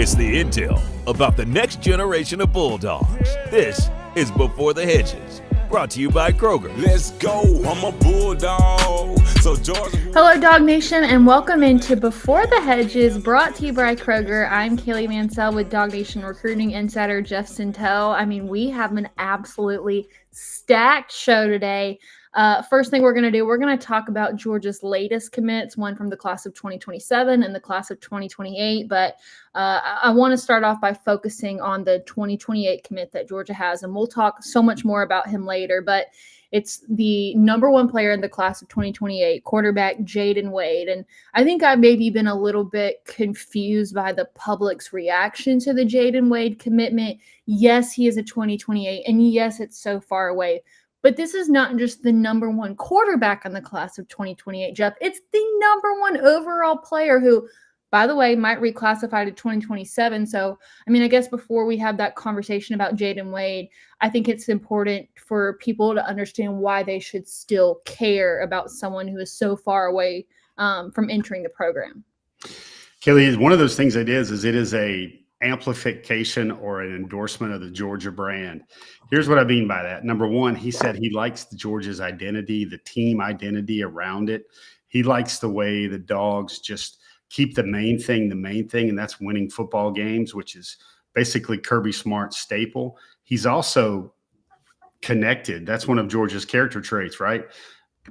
It's the intel about the next generation of Bulldogs. This is Before the Hedges, brought to you by Kroger. Let's go, I'm a Bulldog. So Georgia. Hello, DawgNation, and welcome into Before the Hedges, brought to you by Kroger. I'm Kaylee Mansell with DawgNation recruiting insider Jeff Sentell. I mean, we have an absolutely stacked show today. First thing we're going to do, we're going to talk about Georgia's latest commits, one from the class of 2027 and the class of 2028. But I want to start off by focusing on the 2028 commit that Georgia has, and we'll talk so much more about him later. But it's the number one player in the class of 2028, quarterback Jayden Wade. And I think I've maybe been a little bit confused by the public's reaction to the Jayden Wade commitment. Yes, he is a 2028, and yes, it's so far away. But this is not just the number one quarterback in the class of 2028, Jeff. It's the number one overall player who, by the way, might reclassify to 2027. So, I mean, I guess before we have that conversation about Jayden Wade, I think it's important for people to understand why they should still care about someone who is so far away from entering the program. Kaylee, one of those things it is a amplification or an endorsement of the Georgia brand. Here's what I mean by that. Number one, he said he likes the Georgia's identity, the team identity around it. He likes the way the Dogs just keep the main thing, and that's winning football games, which is basically Kirby Smart's staple. He's also connected. That's one of Georgia's character traits, right?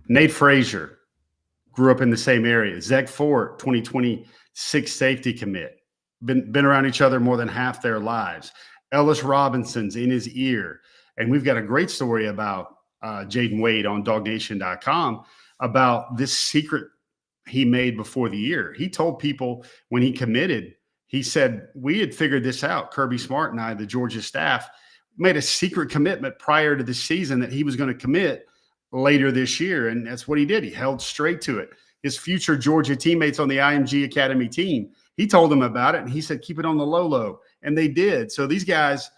Nate Frazier grew up in the same area. Zach Fort, 2026 safety commit. Been around each other more than half their lives. Ellis Robinson's in his ear. And we've got a great story about Jayden Wade on DawgNation.com about this secret he made before the year. He told people when he committed, he said, we had figured this out. Kirby Smart and I, the Georgia staff, made a secret commitment prior to the season that he was going to commit later this year. And that's what he did. He held straight to it. His future Georgia teammates on the IMG Academy team, he told them about it, and he said, keep it on the low. And they did. So these guys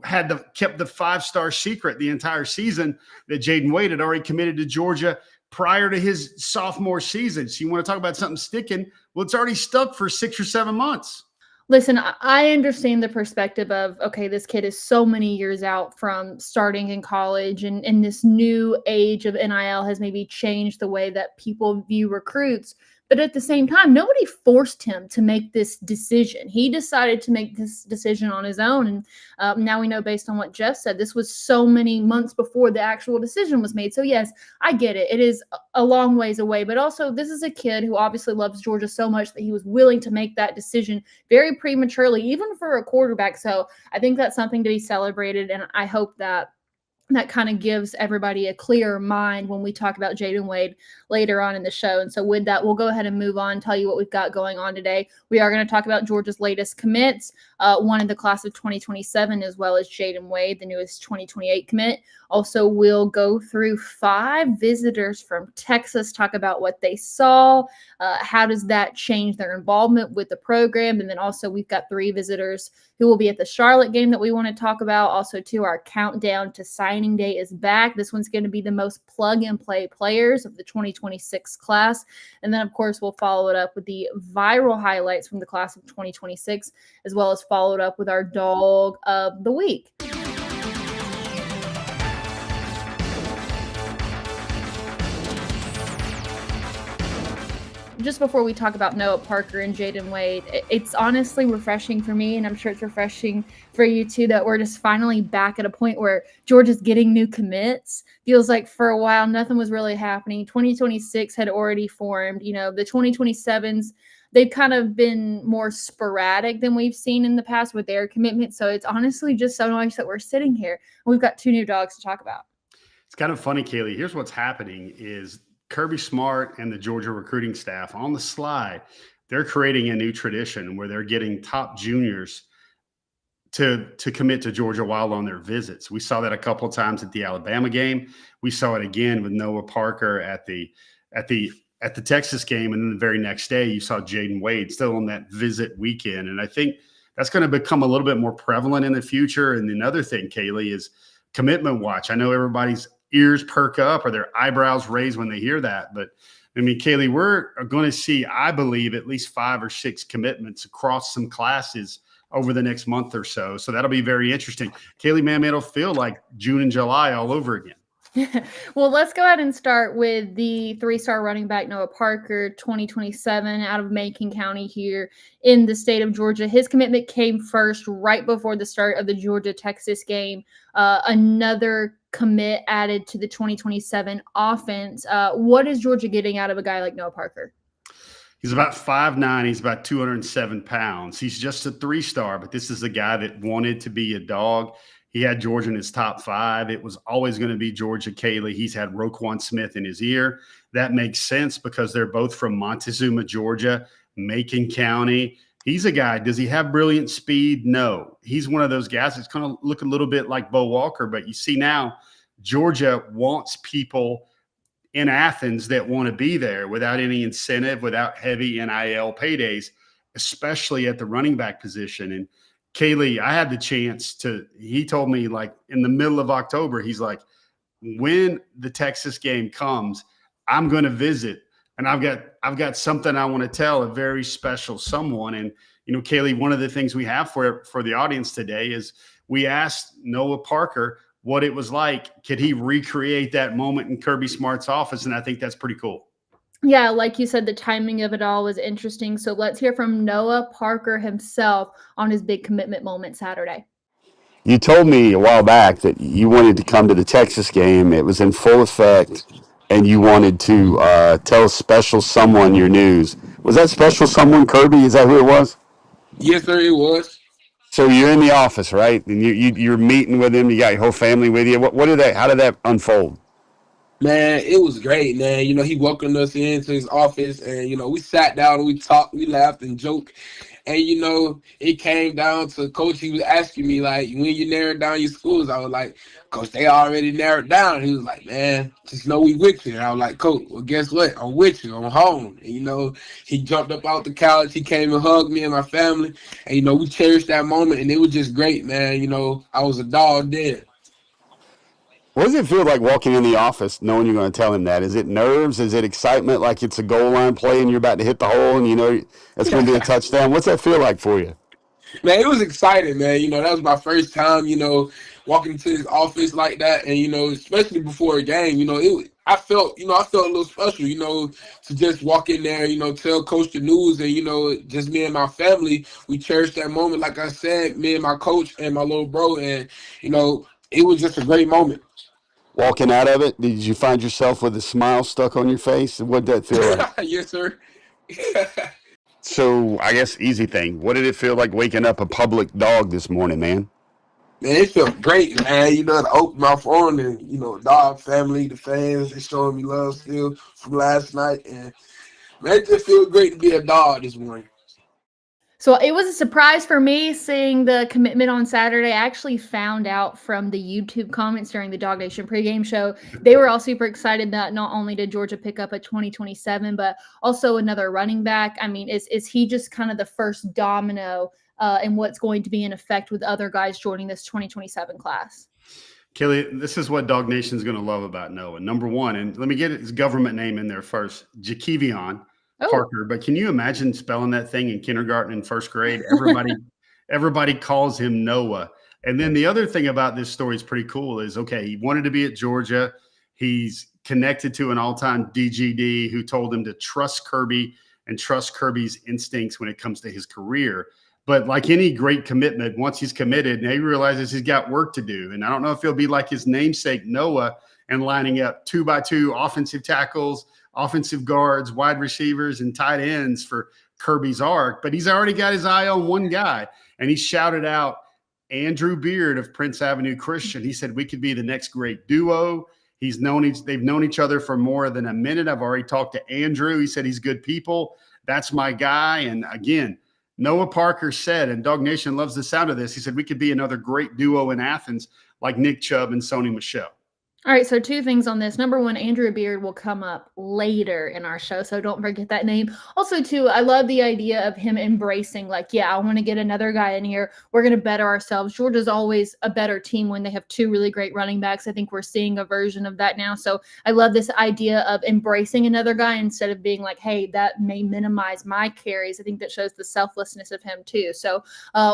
kept the five-star secret the entire season that Jayden Wade had already committed to Georgia prior to his sophomore season. So you want to talk about something sticking? Well, it's already stuck for 6 or 7 months. Listen, I understand the perspective of, okay, this kid is so many years out from starting in college, and this new age of NIL has maybe changed the way that people view recruits. But at the same time, nobody forced him to make this decision. He decided to make this decision on his own. And now we know, based on what Jeff said, this was so many months before the actual decision was made. So yes, I get it. It is a long ways away. But also, this is a kid who obviously loves Georgia so much that he was willing to make that decision very prematurely, even for a quarterback. So I think that's something to be celebrated. And I hope that kind of gives everybody a clearer mind when we talk about Jayden Wade later on in the show. And so with that, we'll go ahead and move on, tell you what we've got going on today. We are going to talk about Georgia's latest commits, one in the class of 2027, as well as Jayden Wade, the newest 2028 commit. Also, we'll go through 5 visitors from Texas, talk about what they saw, how does that change their involvement with the program, and then also we've got 3 visitors who will be at the Charlotte game that we want to talk about. Also, too, our countdown to signing day is back. This one's going to be the most plug-and-play players of the 2026 class. And then, of course, we'll follow it up with the viral highlights from the class of 2026, as well as follow it up with our Dawg of the week. Just before we talk about Noah Parker and Jayden Wade, it's honestly refreshing for me, and I'm sure it's refreshing for you too, that we're just finally back at a point where Georgia's getting new commits. Feels like for a while nothing was really happening. 2026 had already formed. You know, the 2027s, they've kind of been more sporadic than we've seen in the past with their commitment. So it's honestly just so nice that we're sitting here and we've got 2 new dogs to talk about. It's kind of funny, Kaylee. Here's what's happening is Kirby Smart and the Georgia recruiting staff on the slide, they're creating a new tradition where they're getting top juniors to commit to Georgia while on their visits. We saw that a couple of times at the Alabama game. We saw it again with Noah Parker at the Texas game. And then the very next day, you saw Jayden Wade still on that visit weekend. And I think that's going to become a little bit more prevalent in the future. And another thing, Kaylee, is commitment watch. I know everybody's ears perk up or their eyebrows raise when they hear that. But I mean, Kaylee, we're going to see, I believe, at least 5 or 6 commitments across some classes over the next month or so. So that'll be very interesting. Kaylee, man, it'll feel like June and July all over again. Well, let's go ahead and start with the 3-star running back Noah Parker, 2027, out of Macon County here in the state of Georgia. His commitment came first right before the start of the Georgia-Texas game. Another commit added to the 2027 offense. What is Georgia getting out of a guy like Noah Parker? He's about 5'9". He's about 207 pounds. He's just a 3-star, but this is a guy that wanted to be a Dawg. He had Georgia in his top 5. It was always going to be Georgia Kaylee. He's had Roquan Smith in his ear. That makes sense because they're both from Montezuma, Georgia, Macon County. He's a guy. Does he have brilliant speed? No. He's one of those guys that's kind of look a little bit like Bo Walker, but you see now Georgia wants people in Athens that want to be there without any incentive, without heavy NIL paydays, especially at the running back position. And Kaylee, I had the chance he told me like in the middle of October, he's like, when the Texas game comes, I'm going to visit and I've got something I want to tell a very special someone. And, Kaylee, one of the things we have for the audience today is we asked Noah Parker what it was like. Could he recreate that moment in Kirby Smart's office? And I think that's pretty cool. Yeah, like you said, the timing of it all was interesting. So let's hear from Noah Parker himself on his big commitment moment Saturday. You told me a while back that you wanted to come to the Texas game. It was in full effect, and you wanted to tell a special someone your news. Was that special someone Kirby? Is that who it was? Yes, sir, it was. So you're in the office, right? And you're meeting with him. You got your whole family with you. How did that unfold? Man, it was great, man. He welcomed us into his office and, we sat down and we talked, we laughed and joked. And, it came down to Coach. He was asking me, like, when you narrowed down your schools? I was like, Coach, they already narrowed down. He was like, man, just know we with you. And I was like, Coach, well, guess what? I'm with you. I'm home. And, he jumped up out the couch. He came and hugged me and my family. And, we cherished that moment. And it was just great, man. I was a Dawg then. What does it feel like walking in the office knowing you're going to tell him that? Is it nerves? Is it excitement like it's a goal line play and you're about to hit the hole and it's going to be a touchdown? What's that feel like for you? Man, it was exciting, man. That was my first time, walking into his office like that. And, especially before a game, I felt a little special, to just walk in there, tell Coach the news and, just me and my family, we cherished that moment. Like I said, me and my coach and my little bro. And, it was just a great moment. Walking out of it, did you find yourself with a smile stuck on your face? What did that feel like? Yes, sir. So I guess easy thing. What did it feel like waking up a public Dawg this morning, man? Man, it felt great, man. To open my phone and, Dawg family, the fans, they showing me love still from last night. And, man, it just feels great to be a Dawg this morning. So it was a surprise for me seeing the commitment on Saturday. I actually found out from the YouTube comments during the DawgNation pregame show. They were all super excited that not only did Georgia pick up a 2027, but also another running back. I mean, is he just kind of the first domino in what's going to be in effect with other guys joining this 2027 class? Kaylee, this is what DawgNation is going to love about Noah. Number one, and let me get his government name in there first, Jakevion Parker. But can you imagine spelling that thing in kindergarten and first grade? Everybody calls him Noah. And then the other thing about this story is pretty cool is, okay, he wanted to be at Georgia. He's connected to an all-time DGD who told him to trust Kirby and trust Kirby's instincts when it comes to his career. But like any great commitment, once he's committed, he realizes he's got work to do. And I don't know if he'll be like his namesake Noah and lining up 2x2 offensive tackles, offensive guards, wide receivers, and tight ends for Kirby's arc. But he's already got his eye on one guy. And he shouted out Andrew Beard of Prince Avenue Christian. He said, we could be the next great duo. They've known each other for more than a minute. I've already talked to Andrew. He said he's good people. That's my guy. And again, Noah Parker said, and DawgNation loves the sound of this, he said we could be another great duo in Athens like Nick Chubb and Sony Michel. All right, so two things on this. Number one, Andrew Beard will come up later in our show, so don't forget that name. Also, too, I love the idea of him embracing, like, yeah, I want to get another guy in here. We're going to better ourselves. Georgia's always a better team when they have two really great running backs. I think we're seeing a version of that now. So I love this idea of embracing another guy instead of being like, hey, that may minimize my carries. I think that shows the selflessness of him, too. So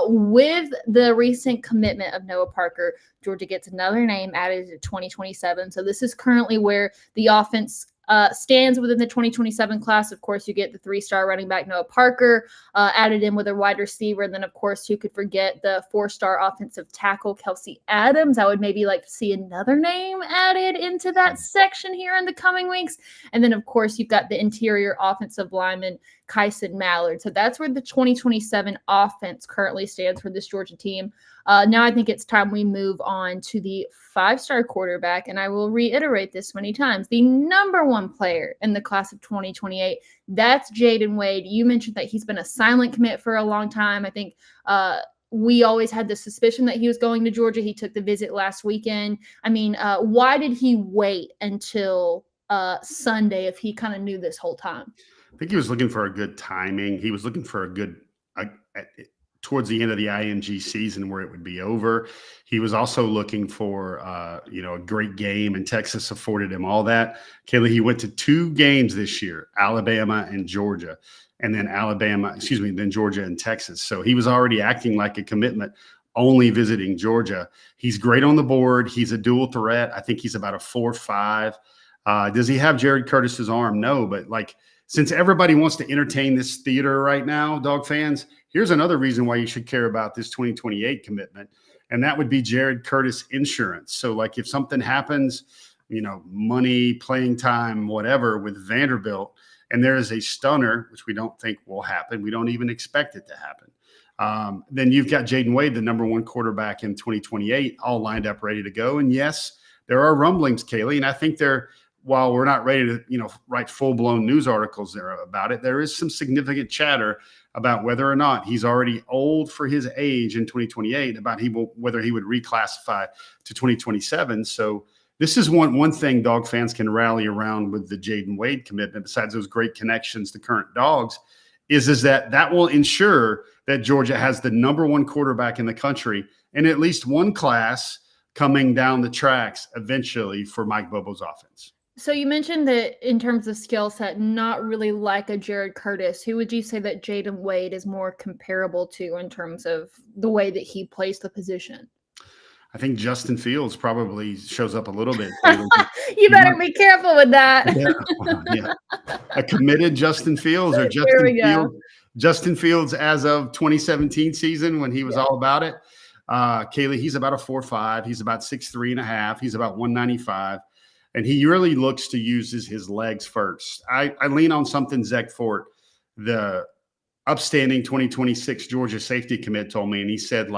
with the recent commitment of Noah Parker, Georgia gets another name added to 2027. So this is currently where the offense stands within the 2027 class. Of course, you get the 3-star running back Noah Parker added in with a wide receiver. And then, of course, who could forget the 4-star offensive tackle Kelsey Adams? I would maybe like to see another name added into that section here in the coming weeks. And then, of course, you've got the interior offensive lineman Kyson Mallard. So that's where the 2027 offense currently stands for this Georgia team. Now I think it's time we move on to the 5-star quarterback, and I will reiterate this many times, the number one player in the class of 2028. That's Jayden Wade. You mentioned that he's been a silent commit for a long time. I think we always had the suspicion that he was going to Georgia. He took the visit last weekend. I mean, why did he wait until Sunday if he kind of knew this whole time? I think he was looking for a good timing. He was looking for a good towards the end of the IMG season where it would be over. He was also looking for a great game, and Texas afforded him all that. Kaylee, he went to 2 games this year, Alabama and Georgia, and then then Georgia and Texas. So he was already acting like a commitment, only visiting Georgia. He's great on the board. He's a dual threat. I think he's about a 4.5. Does he have Jared Curtis's arm? No, but since everybody wants to entertain this theater right now, Dawg fans, here's another reason why you should care about this 2028 commitment, and that would be Jared Curtis insurance. So, if something happens, money, playing time, whatever, with Vanderbilt, and there is a stunner, which we don't think will happen, we don't even expect it to happen, then you've got Jayden Wade, the number one quarterback in 2028, all lined up, ready to go. And yes, there are rumblings, Kaylee, and I think while we're not ready to, write full-blown news articles there about it, there is some significant chatter about whether or not he's already old for his age in 2028, about whether he would reclassify to 2027. So this is one thing Dawg fans can rally around with the Jayden Wade commitment, besides those great connections to current Dogs, is that will ensure that Georgia has the number one quarterback in the country in at least one class coming down the tracks eventually for Mike Bobo's offense. So you mentioned that in terms of skill set, not really like a Jared Curtis. Who would you say that Jayden Wade is more comparable to in terms of the way that he plays the position? I think Justin Fields probably shows up a little bit. You better be careful with that. Yeah. A committed Justin Fields, or Justin Fields as of 2017 season when he was all about it. Kaylee, he's about a 4.5. He's about 6'3.5. He's about 195. And he really looks to use his legs first. I lean on something Zach Fort, the upstanding 2026 Georgia safety commit, told me. And he said,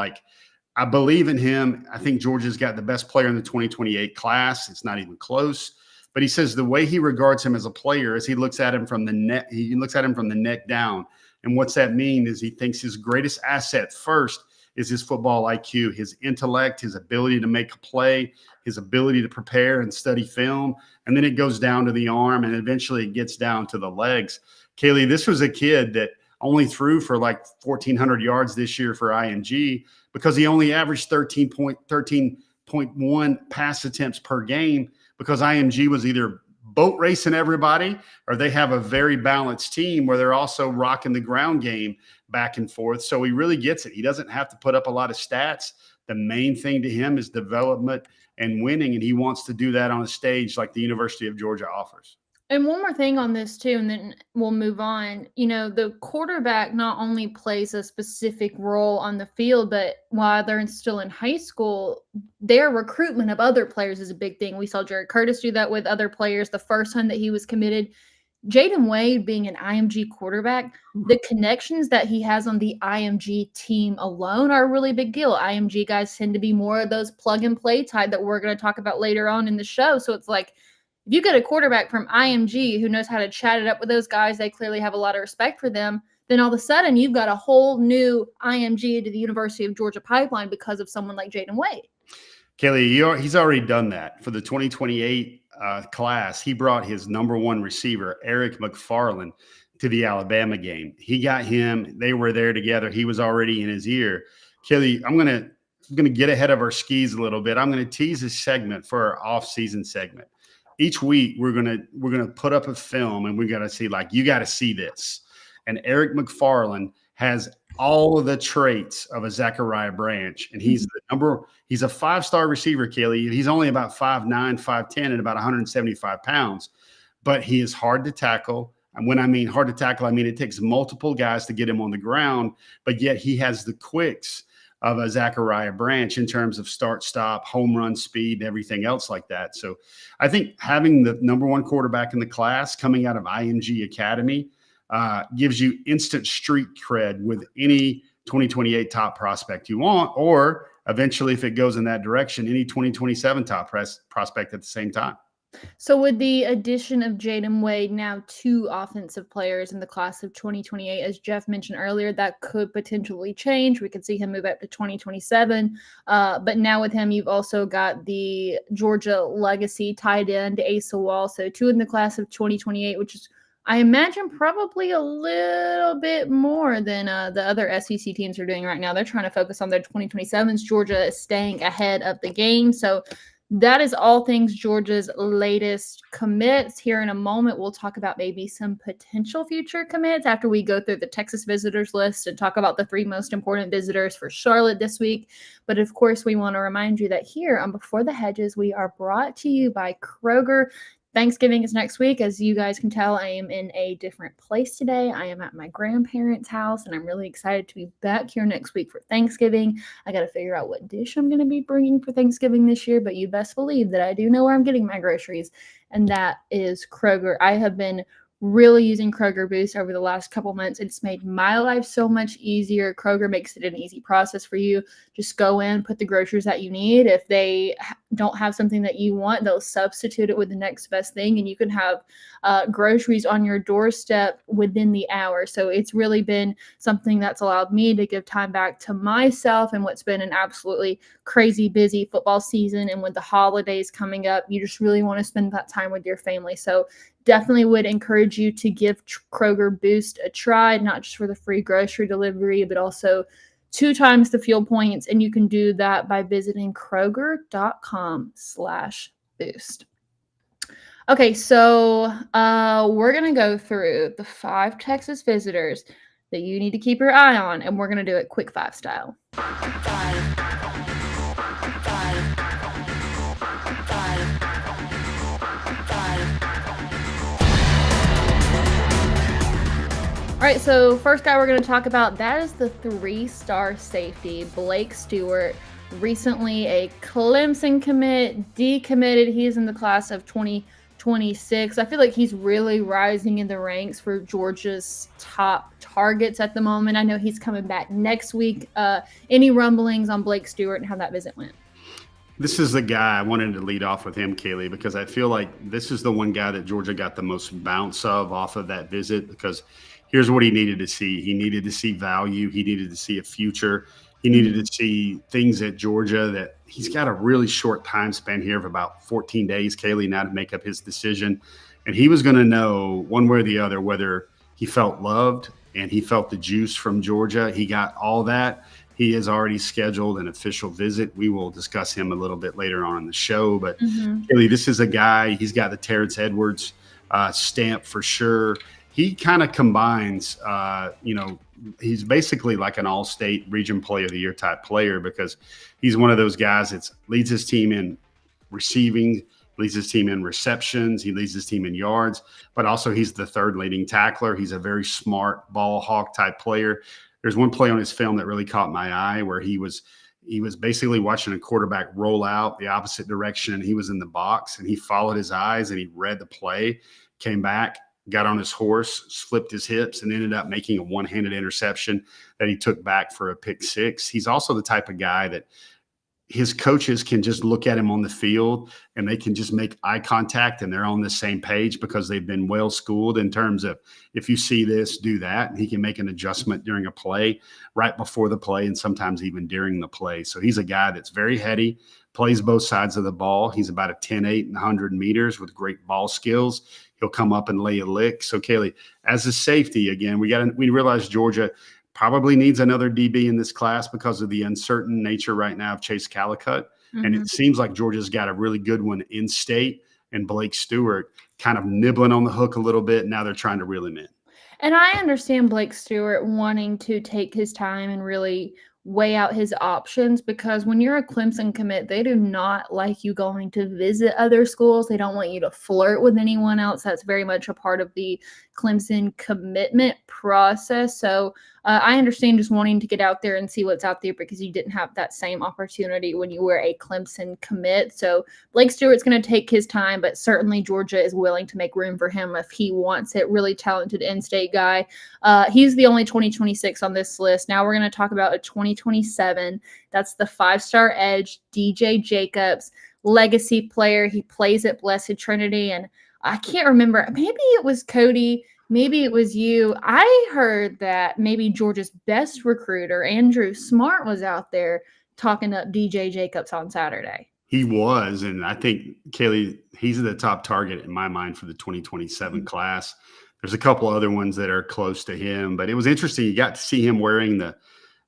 I believe in him. I think Georgia's got the best player in the 2028 class. It's not even close. But he says the way he regards him as a player is he looks at him from the neck. He looks at him from the neck down. And what's that mean is he thinks his greatest asset first is his football IQ, his intellect, his ability to make a play, his ability to prepare and study film. And then it goes down to the arm, and eventually it gets down to the legs. Kaylee, this was a kid that only threw for 1,400 yards this year for IMG because he only averaged 13.1 pass attempts per game, because IMG was either boat racing everybody, or they have a very balanced team where they're also rocking the ground game back and forth. So he really gets it. He doesn't have to put up a lot of stats. The main thing to him is development and winning, and he wants to do that on a stage like the University of Georgia offers. And one more thing on this too, and then we'll move on. The quarterback not only plays a specific role on the field, but while they're still in high school, their recruitment of other players is a big thing. We saw Jared Curtis do that with other players the first time that he was committed. Jayden Wade being an IMG quarterback, the connections that he has on the IMG team alone are a really big deal. IMG guys tend to be more of those plug and play type that we're going to talk about later on in the show. So it's if you get a quarterback from IMG who knows how to chat it up with those guys, they clearly have a lot of respect for them, then all of a sudden you've got a whole new IMG to the University of Georgia pipeline because of someone like Jayden Wade. Kaylee, he's already done that for the 2028 class. He brought his number one receiver, Eric McFarland, to the Alabama game. He got him. They were there together. He was already in his ear. Kaylee, I'm gonna get ahead of our skis a little bit. I'm gonna tease a segment for our off-season segment. Each week we're gonna put up a film and we gotta see, like, you gotta see this. And Eric McFarland has all of the traits of a Zachariah Branch, and he's a 5-star receiver, Kaylee. He's only about 5'9", 5'10", and about 175 pounds, but he is hard to tackle. And when I mean hard to tackle, I mean it takes multiple guys to get him on the ground, but yet he has the quicks of a Zachariah Branch in terms of start, stop, home run speed, and everything else like that. So I think having the number one quarterback in the class coming out of IMG Academy gives you instant street cred with any 2028 top prospect you want, or eventually, if it goes in that direction, any 2027 top prospect at the same time. So with the addition of Jayden Wade, now 2 offensive players in the class of 2028, as Jeff mentioned earlier, that could potentially change. We could see him move up to 2027. But now with him, you've also got the Georgia legacy tight end, Asa Wall. So 2 in the class of 2028, which is, I imagine, probably a little bit more than the other SEC teams are doing right now. They're trying to focus on their 2027s. Georgia is staying ahead of the game. So that is all things Georgia's latest commits. Here in a moment, we'll talk about maybe some potential future commits after we go through the Texas visitors list and talk about the 3 most important visitors for Charlotte this week. But of course, we want to remind you that here on Before the Hedges, we are brought to you by Kroger. Thanksgiving is next week. As you guys can tell, I am in a different place today. I am at my grandparents' house, and I'm really excited to be back here next week for Thanksgiving. I got to figure out what dish I'm going to be bringing for Thanksgiving this year, but you best believe that I do know where I'm getting my groceries, and that is Kroger. I have been really using Kroger Boost over the last couple months. It's made my life so much easier. Kroger makes it an easy process for you. Just go in, put the groceries that you need. If they don't have something that you want, they'll substitute it with the next best thing, and you can have groceries on your doorstep within the hour. So it's really been something that's allowed me to give time back to myself and what's been an absolutely crazy busy football season. And with the holidays coming up, you just really want to spend that time with your family. So definitely would encourage you to give Kroger Boost a try, not just for the free grocery delivery, but also 2 times the fuel points. And you can do that by visiting Kroger.com/boost. Okay, so we're going to go through the 5 Texas visitors that you need to keep your eye on, and we're going to do it quick 5 style. All right, so first guy we're going to talk about, that is the 3-star safety, Blake Stewart. Recently a Clemson commit, decommitted. He's in the class of 2026. I feel like he's really rising in the ranks for Georgia's top targets at the moment. I know he's coming back next week. Any rumblings on Blake Stewart and how that visit went? This is the guy I wanted to lead off with him, Kaylee, because I feel like this is the one guy that Georgia got the most bounce of off of that visit, because here's what he needed to see. He needed to see value. He needed to see a future. He needed to see things at Georgia that he's got a really short time span here of about 14 days, Kaylee, now to make up his decision. And he was going to know one way or the other whether he felt loved and he felt the juice from Georgia. He got all that. He has already scheduled an official visit. We will discuss him a little bit later on in the show. But Kaylee, this is a guy, he's got the Terrence Edwards stamp for sure. He kind of combines, he's basically like an all-state region player of the year type player, because he's one of those guys that leads his team in receiving, leads his team in receptions, he leads his team in yards, but also he's the 3rd leading tackler. He's a very smart ball hawk type player. There's one play on his film that really caught my eye where he was basically watching a quarterback roll out the opposite direction, and he was in the box, and he followed his eyes and he read the play, came back, got on his horse, flipped his hips, and ended up making a one-handed interception that he took back for a pick 6. He's also the type of guy that his coaches can just look at him on the field and they can just make eye contact and they're on the same page because they've been well schooled in terms of, if you see this, do that. And he can make an adjustment during a play, right before the play, and sometimes even during the play. So he's a guy that's very heady, plays both sides of the ball. He's about a 10-8 and 100 meters with great ball skills. He'll come up and lay a lick. So Kaylee, as a safety, again, we realize Georgia probably needs another DB in this class because of the uncertain nature right now of Chase Calicut. Mm-hmm. And it seems like Georgia's got a really good one in state, and Blake Stewart kind of nibbling on the hook a little bit. Now they're trying to reel him in. And I understand Blake Stewart wanting to take his time and really weigh out his options, because when you're a Clemson commit, they do not like you going to visit other schools. They don't want you to flirt with anyone else. That's very much a part of the Clemson commitment process. So I understand just wanting to get out there and see what's out there, because you didn't have that same opportunity when you were a Clemson commit. So Blake Stewart's going to take his time, but certainly Georgia is willing to make room for him if he wants it. Really talented in-state guy. He's the only 2026 on this list. Now we're going to talk about a 2027. That's the 5-star edge, DJ Jacobs, legacy player. He plays at Blessed Trinity, and I can't remember. Maybe it was Cody. Maybe it was you. I heard that maybe Georgia's best recruiter, Andrew Smart, was out there talking up DJ Jacobs on Saturday. He was, and I think, Kaylee, he's the top target in my mind for the 2027 class. There's a couple other ones that are close to him, but it was interesting. You got to see him wearing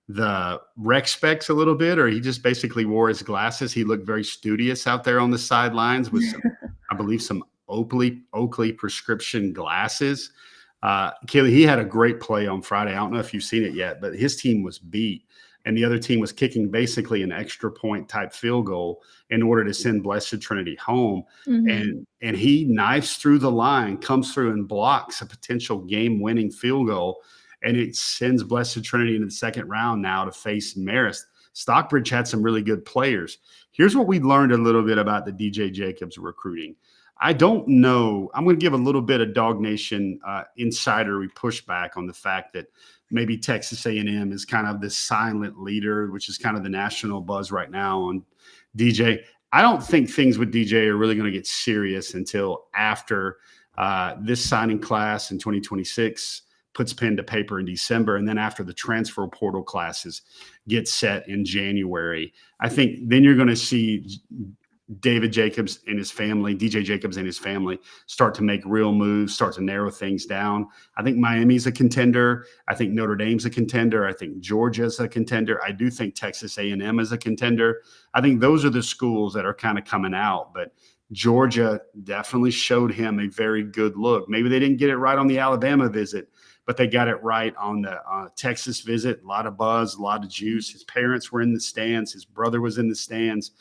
the rec specs a little bit, or he just basically wore his glasses. He looked very studious out there on the sidelines with some, I believe, some Oakley prescription glasses. Kaylee, he had a great play on Friday. I don't know if you've seen it yet, but his team was beat, and the other team was kicking basically an extra point type field goal in order to send Blessed Trinity home. Mm-hmm. And he knifes through the line, comes through and blocks a potential game-winning field goal, and it sends Blessed Trinity into the second round now to face Marist. Stockbridge had some really good players. Here's what we learned a little bit about the DJ Jacobs recruiting. I don't know. I'm going to give a little bit of DawgNation insidery pushback on the fact that maybe Texas A&M is kind of this silent leader, which is kind of the national buzz right now on DJ. I don't think things with DJ are really going to get serious until after this signing class in 2026 puts pen to paper in December, and then after the transfer portal classes get set in January. I think then you're going to see DJ Jacobs and his family start to make real moves, start to narrow things down. I think Miami's a contender. I think Notre Dame's a contender. I think Georgia's a contender. I do think Texas A&M is a contender. I think those are the schools that are kind of coming out, but Georgia definitely showed him a very good look. Maybe they didn't get it right on the Alabama visit, but they got it right on the Texas visit. A lot of buzz, a lot of juice. His parents were in the stands. His brother was in the stands.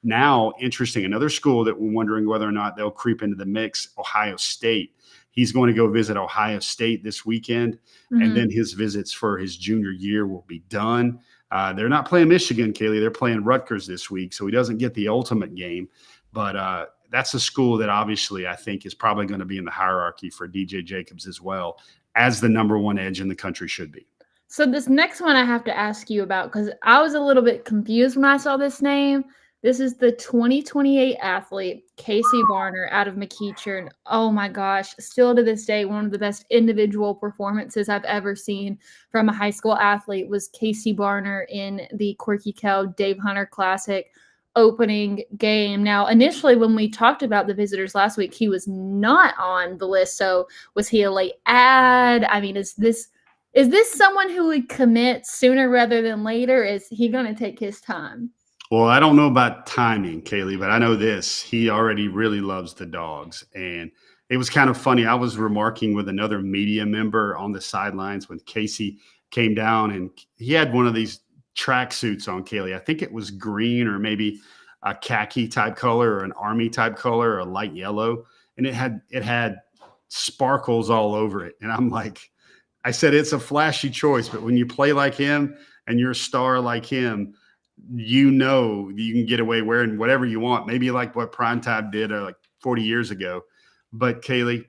Now, interesting, another school that we're wondering whether or not they'll creep into the mix, Ohio State. He's going to go visit Ohio State this weekend, and then his visits for his junior year will be done. They're not playing Michigan, Kaylee. They're playing Rutgers this week, so he doesn't get the ultimate game. But that's a school that obviously I think is probably going to be in the hierarchy for DJ Jacobs as well, as the number one edge in the country should be. So this next one I have to ask you about, because I was a little bit confused when I saw this name. This is the 2028 athlete, Casey Barner, out of McEachern. Oh my gosh, still to this day, one of the best individual performances I've ever seen from a high school athlete was Casey Barner in the Quirky Cow Dave Hunter Classic opening game. Now, initially when we talked about the visitors last week, he was not on the list. So was he a late ad? I mean, is this someone who would commit sooner rather than later? Is he going to take his time? Well, I don't know about timing, Kaylee, but I know this. He already really loves the Dogs. And it was kind of funny. I was remarking with another media member on the sidelines when Casey came down, and he had one of these track suits on, Kaylee. I think it was green or maybe a khaki type color or an army type color or a light yellow. And it had sparkles all over it. And I'm like, I said, it's a flashy choice, but when you play like him and you're a star like him, you know you can get away wearing whatever you want, maybe like what Primetime did like 40 years ago. But Kaylee,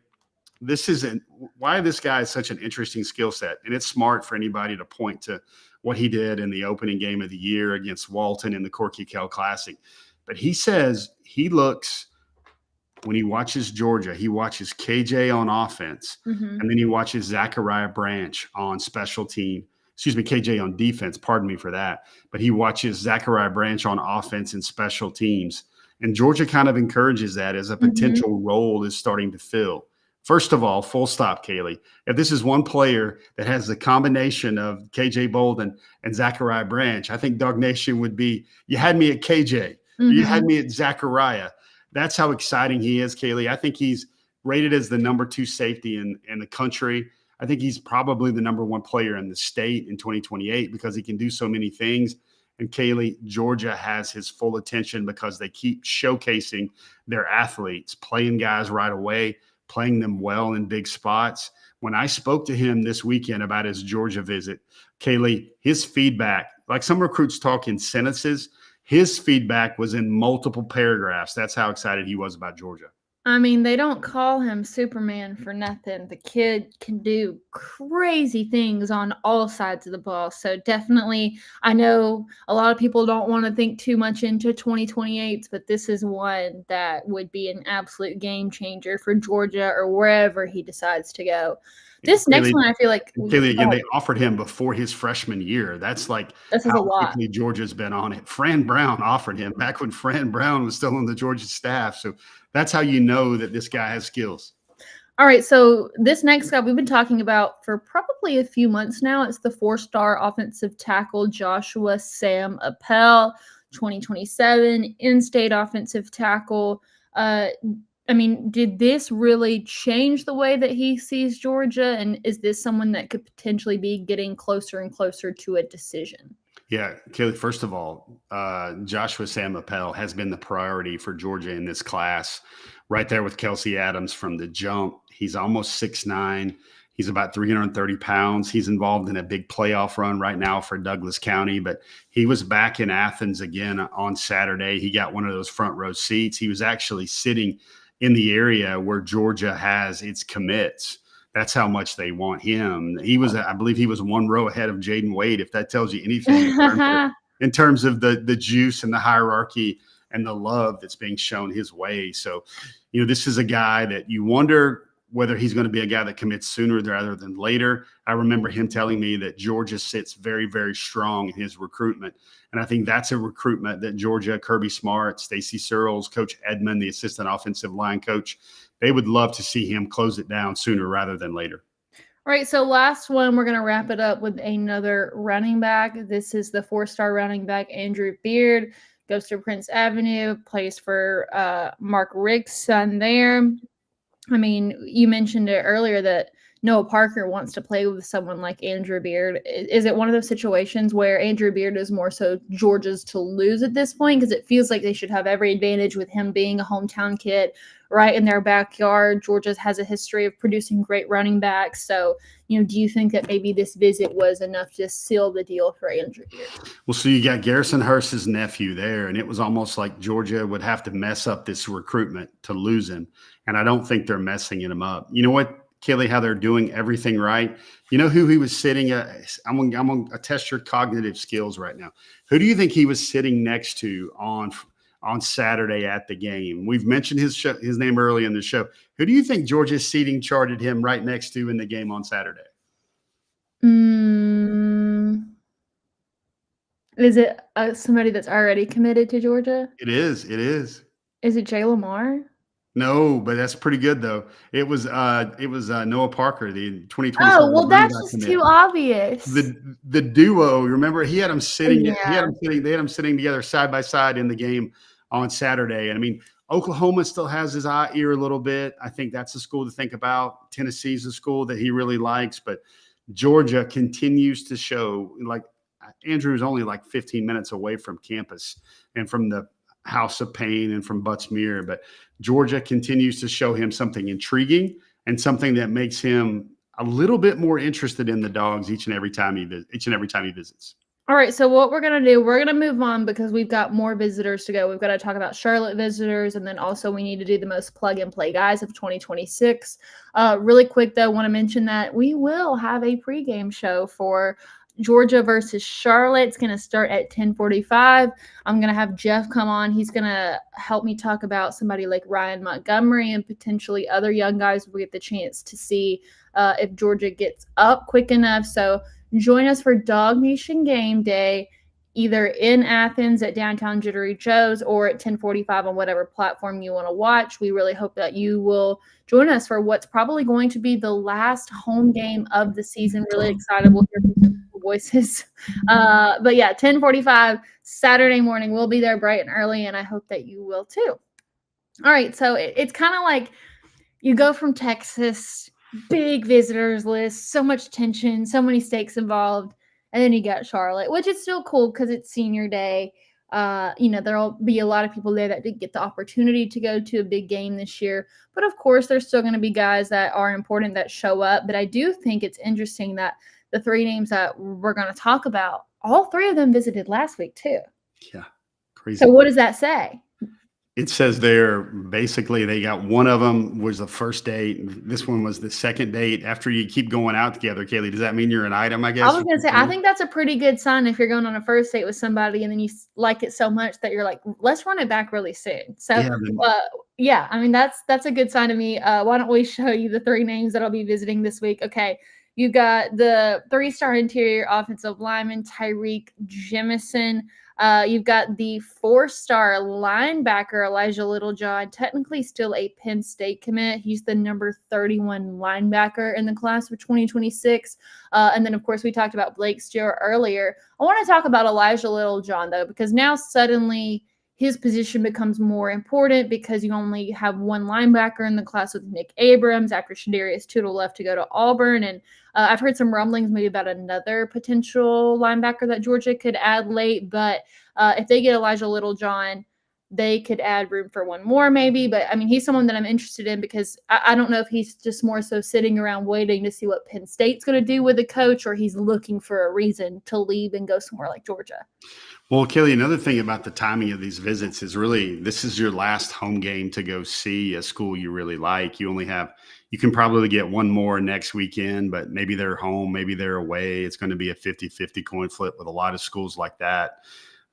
this isn't why this guy is such an interesting skill set. And it's smart for anybody to point to what he did in the opening game of the year against Walton in the Corky Kell Classic. But he says he looks, when he watches Georgia, he watches KJ on offense, and then he watches Zachariah Branch on KJ on defense, pardon me for that. But he watches Zachariah Branch on offense and special teams. And Georgia kind of encourages that as a potential role is starting to fill. First of all, full stop, Kaylee. If this is one player that has the combination of KJ Bolden and Zachariah Branch, I think DawgNation would be, you had me at KJ, you had me at Zachariah. That's how exciting he is, Kaylee. I think he's rated as the number 2 safety in the country. I think he's probably the number 1 player in the state in 2028 because he can do so many things. And Kaylee, Georgia has his full attention because they keep showcasing their athletes, playing guys right away, playing them well in big spots. When I spoke to him this weekend about his Georgia visit, Kaylee, his feedback, like some recruits talk in sentences, his feedback was in multiple paragraphs. That's how excited he was about Georgia. I mean, they don't call him Superman for nothing. The kid can do crazy things on all sides of the ball. So definitely, I know a lot of people don't want to think too much into 2028, but this is one that would be an absolute game changer for Georgia or wherever he decides to go. This next one, I feel like Kaylee, again, they offered him before his freshman year. That's like how quickly Georgia's been on it. Fran Brown offered him back when Fran Brown was still on the Georgia staff. So that's how you know that this guy has skills. All right, so this next guy we've been talking about for probably a few months now. It's the 4-star offensive tackle Joshua Sam Appel, 2027 in-state offensive tackle. I mean, did this really change the way that he sees Georgia? And is this someone that could potentially be getting closer and closer to a decision? Yeah, Kaylee, first of all, Joshua Sam Appel has been the priority for Georgia in this class, right there with Kelsey Adams from the jump. He's almost 6'9". He's about 330 pounds. He's involved in a big playoff run right now for Douglas County, but he was back in Athens again on Saturday. He got one of those front row seats. He was actually sitting in the area where Georgia has its commits. That's how much they want him. I believe he was 1 row ahead of Jayden Wade, if that tells you anything in terms of the juice and the hierarchy and the love that's being shown his way. So, this is a guy that you wonder whether he's going to be a guy that commits sooner rather than later. I remember him telling me that Georgia sits very, very strong in his recruitment. And I think that's a recruitment that Georgia, Kirby Smart, Stacy Searles, Coach Edmond, the assistant offensive line coach, they would love to see him close it down sooner rather than later. All right, so last one, we're going to wrap it up with another running back. This is the 4-star running back, Andrew Beard, goes to Prince Avenue, plays for Mark Rick's son there. I mean, you mentioned it earlier that Noah Parker wants to play with someone like Andrew Beard. Is it one of those situations where Andrew Beard is more so Georgia's to lose at this point? Because it feels like they should have every advantage with him being a hometown kid right in their backyard. Georgia has a history of producing great running backs. So, do you think that maybe this visit was enough to seal the deal for Andrew Beard? Well, so you got Garrison Hurst's nephew there, and it was almost like Georgia would have to mess up this recruitment to lose him. And I don't think they're messing him up. You know what, Kaylee, how they're doing everything right? You know who he was sitting at? I'm going to test your cognitive skills right now. Who do you think he was sitting next to on Saturday at the game? We've mentioned his name early in the show. Who do you think Georgia's seating charted him right next to in the game on Saturday? Is it somebody that's already committed to Georgia? It is. Is it Jay Lamar? No, but that's pretty good though. It was Noah Parker, the 2020. Oh, well, that's just too obvious. The duo, remember, he had them sitting. Yeah. They had them sitting together side by side in the game on Saturday. And I mean, Oklahoma still has his ear a little bit. I think that's a school to think about. Tennessee's a school that he really likes, but Georgia continues to show, like, Andrew is only like 15 minutes away from campus and from the House of Pain and from Butts-Mehre, but Georgia continues to show him something intriguing and something that makes him a little bit more interested in the Dogs each and every time he visits. All right, so what we're going to do, we're going to move on because we've got more visitors to go. We've got to talk about Charlotte visitors, and then also we need to do the most plug-and-play guys of 2026. Really quick, though, want to mention that we will have a pregame show for Georgia versus Charlotte. It's going to start at 10:45. I'm going to have Jeff come on. He's going to help me talk about somebody like Ryan Montgomery and potentially other young guys we get the chance to see if Georgia gets up quick enough. So join us for DawgNation game day, either in Athens at downtown Jittery Joe's or at 10:45 on whatever platform you want to watch. We really hope that you will join us for what's probably going to be the last home game of the season. Really excited. We'll hear some voices. But yeah, 10:45 Saturday morning. We'll be there bright and early, and I hope that you will too. All right, so it's kind of like you go from Texas, big visitors list, so much tension, so many stakes involved, and then you got Charlotte, which is still cool because it's senior day. There'll be a lot of people there that did get the opportunity to go to a big game this year, but of course there's still going to be guys that are important that show up. But I do think it's interesting that the three names that we're going to talk about, all three of them visited last week too. Yeah, crazy. So what does that say? It says there, basically, they got one of them was the first date. This one was the second date. After you keep going out together, Kaylee, does that mean you're an item, I guess? I was going to say, I think that's a pretty good sign if you're going on a first date with somebody and then you like it so much that you're like, let's run it back really soon. So, I mean, that's a good sign to me. Why don't we show you the three names that I'll be visiting this week? Okay. You got the 3-star interior offensive lineman, Tyreek Jemison. You've got the 4-star linebacker, Elijah Littlejohn, technically still a Penn State commit. He's the number 31 linebacker in the class of 2026. And then, of course, we talked about Blake Stewart earlier. I want to talk about Elijah Littlejohn, though, because now suddenly his position becomes more important because you only have one linebacker in the class with Nick Abrams after Shadarius Tootle left to go to Auburn. And I've heard some rumblings maybe about another potential linebacker that Georgia could add late. But if they get Elijah Littlejohn, they could add room for one more maybe. But, I mean, he's someone that I'm interested in because I don't know if he's just more so sitting around waiting to see what Penn State's going to do with the coach, or he's looking for a reason to leave and go somewhere like Georgia. Well, Kelly, another thing about the timing of these visits is really this is your last home game to go see a school you really like. You can probably get one more next weekend, but maybe they're home, maybe they're away. It's going to be a 50-50 coin flip with a lot of schools like that.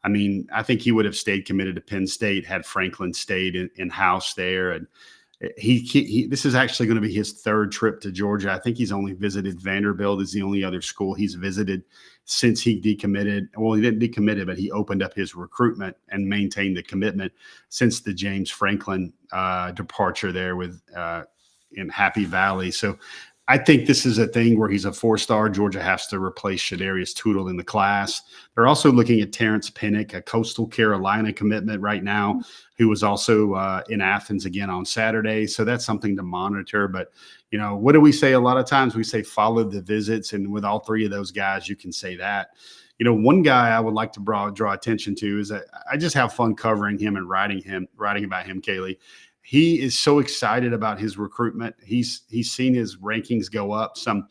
I mean, I think he would have stayed committed to Penn State had Franklin stayed in-house there. And this is actually going to be his third trip to Georgia. I think he's only visited Vanderbilt is the only other school he's visited since he decommitted. Well, he didn't decommit, but he opened up his recruitment and maintained the commitment since the James Franklin departure there in Happy Valley. So I think this is a thing where he's a 4-star. Georgia has to replace Shadarius Tootle in the class. They're also looking at Terrence Pinnock, a Coastal Carolina commitment right now, who was also in Athens again on Saturday. So that's something to monitor. But, what do we say a lot of times? We say follow the visits. And with all three of those guys, you can say that. One guy I would like to draw attention to is that I just have fun covering him and writing about him, Kaylee. He is so excited about his recruitment. He's seen his rankings go up some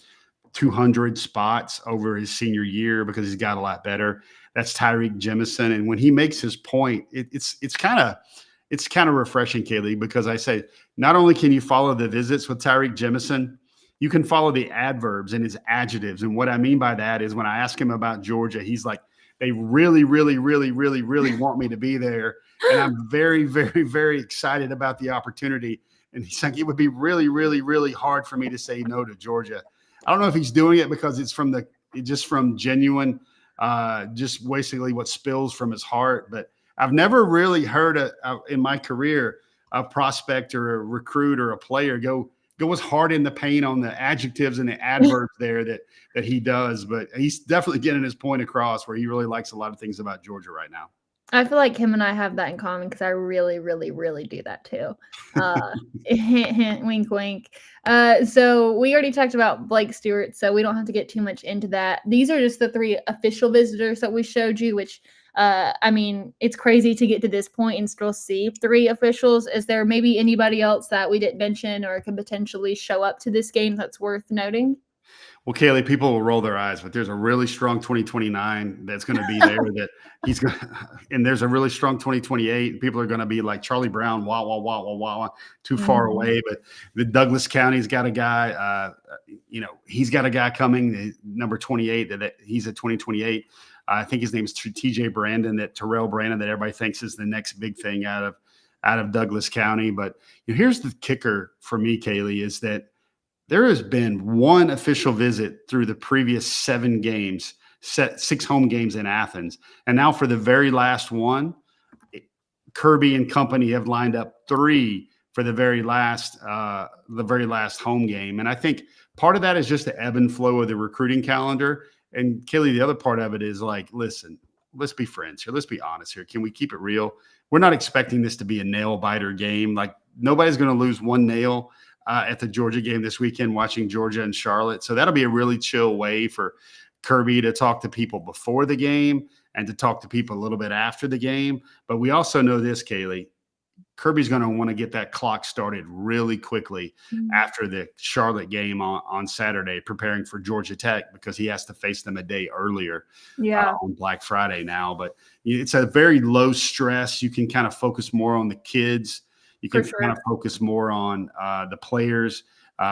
200 spots over his senior year because he's got a lot better. That's Tyreek Jemison. And when he makes his point, it's kind of refreshing, Kaylee, because I say not only can you follow the visits with Tyreek Jemison, you can follow the adverbs and his adjectives. And what I mean by that is when I ask him about Georgia, he's like, they really, really, really, really, really want me to be there. And I'm very, very, very excited about the opportunity. And he's like, it would be really, really, really hard for me to say no to Georgia. I don't know if he's doing it because it's from genuine, just basically what spills from his heart. But I've never really heard in my career a prospect or a recruit or a player go as hard in the paint on the adjectives and the adverbs there that he does. But he's definitely getting his point across where he really likes a lot of things about Georgia right now. I feel like him and I have that in common because I really, really, really do that too. Hint, hint, wink, wink. So we already talked about Blake Stewart, so we don't have to get too much into that. These are just the three official visitors that we showed you, which, it's crazy to get to this point and still see three officials. Is there maybe anybody else that we didn't mention or could potentially show up to this game that's worth noting? Well, Kaylee, people will roll their eyes, but there's a really strong 2029 that's going to be there that he's going to, and there's a really strong 2028. And people are going to be like Charlie Brown, wah, wah, wah, wah, wah, wah, too far away. But the Douglas County's got a guy, he's got a guy coming, number 28, that he's at 2028. I think his name is TJ Brandon, Terrell Brandon, that everybody thinks is the next big thing out of Douglas County. But here's the kicker for me, Kaylee, is that there has been one official visit through the previous 7 games, 6 home games in Athens. And now for the very last one, Kirby and company have lined up 3 for the very last home game. And I think part of that is just the ebb and flow of the recruiting calendar. And Kaylee, the other part of it is like, listen, let's be friends here. Let's be honest here. Can we keep it real? We're not expecting this to be a nail biter game. Like, nobody's going to lose one nail at the Georgia game this weekend, watching Georgia and Charlotte. So that'll be a really chill way for Kirby to talk to people before the game and to talk to people a little bit after the game. But we also know this, Kaylee, Kirby's going to want to get that clock started really quickly after the Charlotte game on Saturday, preparing for Georgia Tech, because he has to face them a day earlier on Black Friday now. But it's a very low stress. You can kind of focus more on the kids. You can kind of focus more on the players,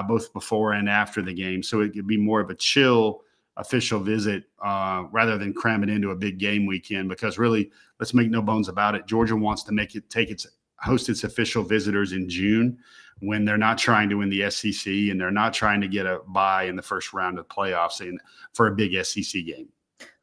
both before and after the game. So it could be more of a chill official visit rather than cram it into a big game weekend, because really, let's make no bones about it, Georgia wants to host its official visitors in June, when they're not trying to win the SEC and they're not trying to get a bye in the first round of playoffs for a big SEC game.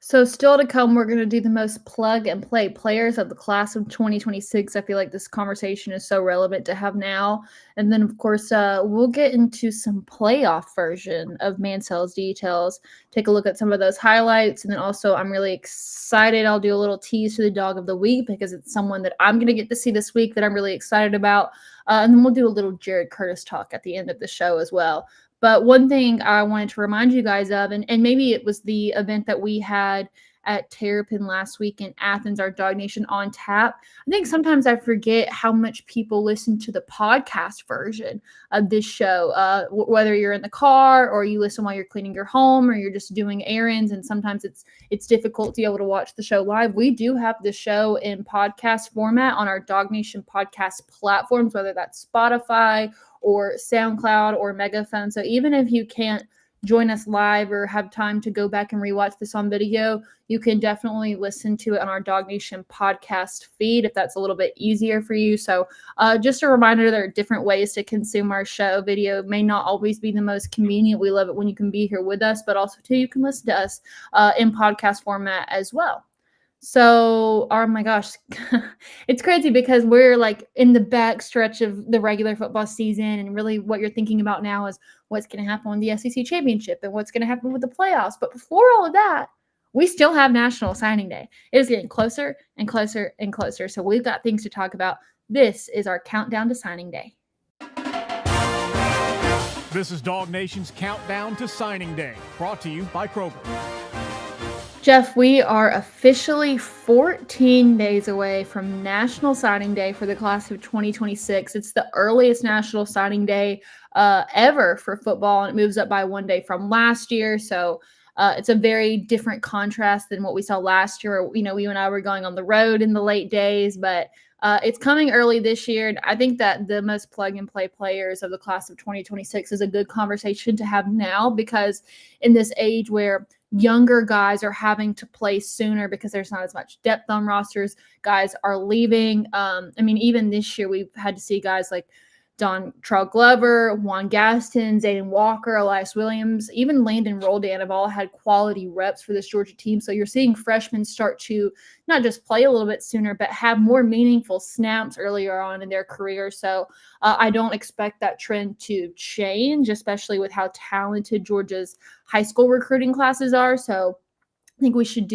So still to come, we're going to do the most plug-and-play players of the class of 2026. I feel like this conversation is so relevant to have now. And then, of course, we'll get into some playoff version of Mansell's details, take a look at some of those highlights. And then also, I'm really excited. I'll do a little tease for the Dog of the Week, because it's someone that I'm going to get to see this week that I'm really excited about. And then we'll do a little Jared Curtis talk at the end of the show as well. But one thing I wanted to remind you guys of, and maybe it was the event that we had at Terrapin last week in Athens, our DawgNation on Tap. I think sometimes I forget how much people listen to the podcast version of this show, whether you're in the car or you listen while you're cleaning your home or you're just doing errands. And sometimes it's difficult to be able to watch the show live. We do have the show in podcast format on our DawgNation podcast platforms, whether that's Spotify or SoundCloud or Megaphone. So even if you can't join us live or have time to go back and rewatch this on video, you can definitely listen to it on our DawgNation podcast feed if that's a little bit easier for you. So just a reminder, there are different ways to consume our show. Video may not always be the most convenient. We love it when you can be here with us, but also too, you can listen to us in podcast format as well. So, oh my gosh, it's crazy because we're like in the back stretch of the regular football season, and really what you're thinking about now is what's going to happen with the SEC championship and what's going to happen with the playoffs. But before all of that, we still have National Signing Day. It is getting closer and closer and closer. So we've got things to talk about. This is our countdown to signing day. This is DawgNation's Countdown to Signing Day, brought to you by Kroger. Jeff, we are officially 14 days away from National Signing Day for the class of 2026. It's the earliest National Signing Day ever for football, and it moves up by one day from last year. So it's a very different contrast than what we saw last year. You know, you and I were going on the road in the late days, but it's coming early this year. And I think that the most plug-and-play players of the class of 2026 is a good conversation to have now, because in this age where younger guys are having to play sooner because there's not as much depth on rosters, guys are leaving. I mean, even this year we've had to see guys like Dontrell Glover, Juan Gaston, Zayden Walker, Elias Williams, even Landon Roldan have all had quality reps for this Georgia team. So you're seeing freshmen start to not just play a little bit sooner, but have more meaningful snaps earlier on in their career. So I don't expect that trend to change, especially with how talented Georgia's high school recruiting classes are. So I think we should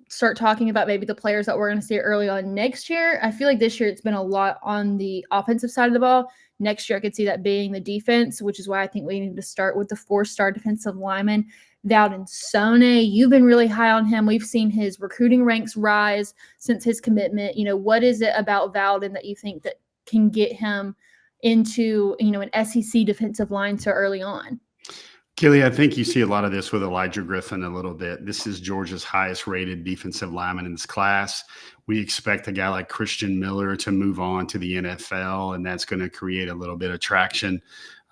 start talking about maybe the players that we're going to see early on next year. I feel like this year it's been a lot on the offensive side of the ball. Next year I could see that being the defense, which is why I think we need to start with the 4-star defensive lineman, Valdon Sone. You've been really high on him. We've seen his recruiting ranks rise since his commitment. You know, what is it about Valdon that you think that can get him into, you know, an SEC defensive line so early on? Kaylee, I think you see a lot of this with Elijah Griffin a little bit. This is Georgia's highest rated defensive lineman in this class. We expect a guy like Christian Miller to move on to the NFL, and that's going to create a little bit of traction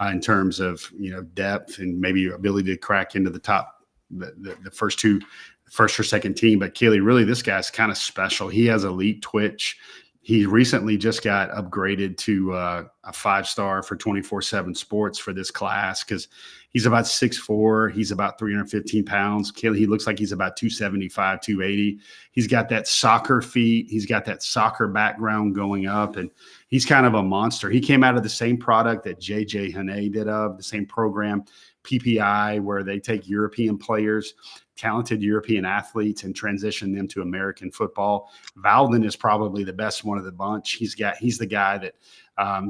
in terms of, depth and maybe ability to crack into the top, the first or second team. But Kaylee, really, this guy's kind of special. He has elite twitch. He recently just got upgraded to a 5-star for 24/7 Sports for this class because he's about 6'4". He's about 315 pounds. Kaylee, he looks like he's about 275, 280. He's got that soccer feet. He's got that soccer background going up, and he's kind of a monster. He came out of the same product that J.J. Hane did the same program, PPI, where they take European players, talented European athletes, and transition them to American football. Valden is probably the best one of the bunch. He's the guy that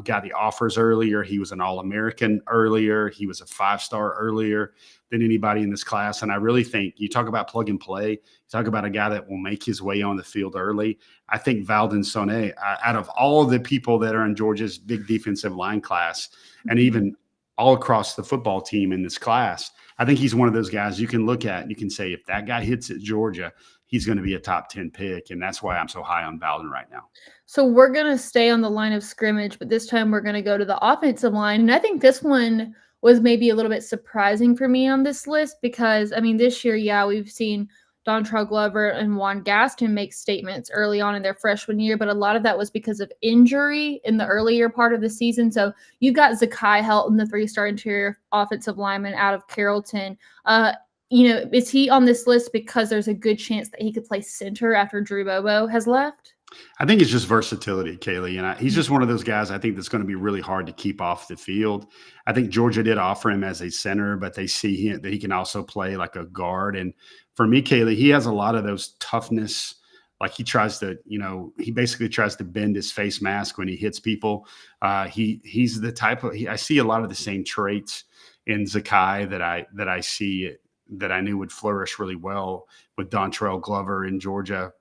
got the offers earlier. He was an All-American earlier. He was a 5-star earlier than anybody in this class. And I really think you talk about plug and play, you talk about a guy that will make his way on the field early. I think Valden Sonnet, out of all of the people that are in Georgia's big defensive line class, and even all across the football team in this class, I think he's one of those guys you can look at and you can say, if that guy hits at Georgia, he's going to be a top 10 pick. And that's why I'm so high on Valden right now. So we're going to stay on the line of scrimmage, but this time we're going to go to the offensive line. And I think this one was maybe a little bit surprising for me on this list because, this year, we've seen Dontrell Glover and Juan Gaston make statements early on in their freshman year, but a lot of that was because of injury in the earlier part of the season. So you've got Zakai Helton, the 3-star interior offensive lineman out of Carrollton. Is he on this list because there's a good chance that he could play center after Drew Bobo has left? I think it's just versatility, Kaylee. And he's just one of those guys I think that's going to be really hard to keep off the field. I think Georgia did offer him as a center, but they see that he can also play like a guard. And for me, Kaylee, he has a lot of those toughness. Like he tries to, he basically tries to bend his face mask when he hits people. He's the type of, I see a lot of the same traits in Zakai that I see that I knew would flourish really well with Dontrell Glover in Georgia.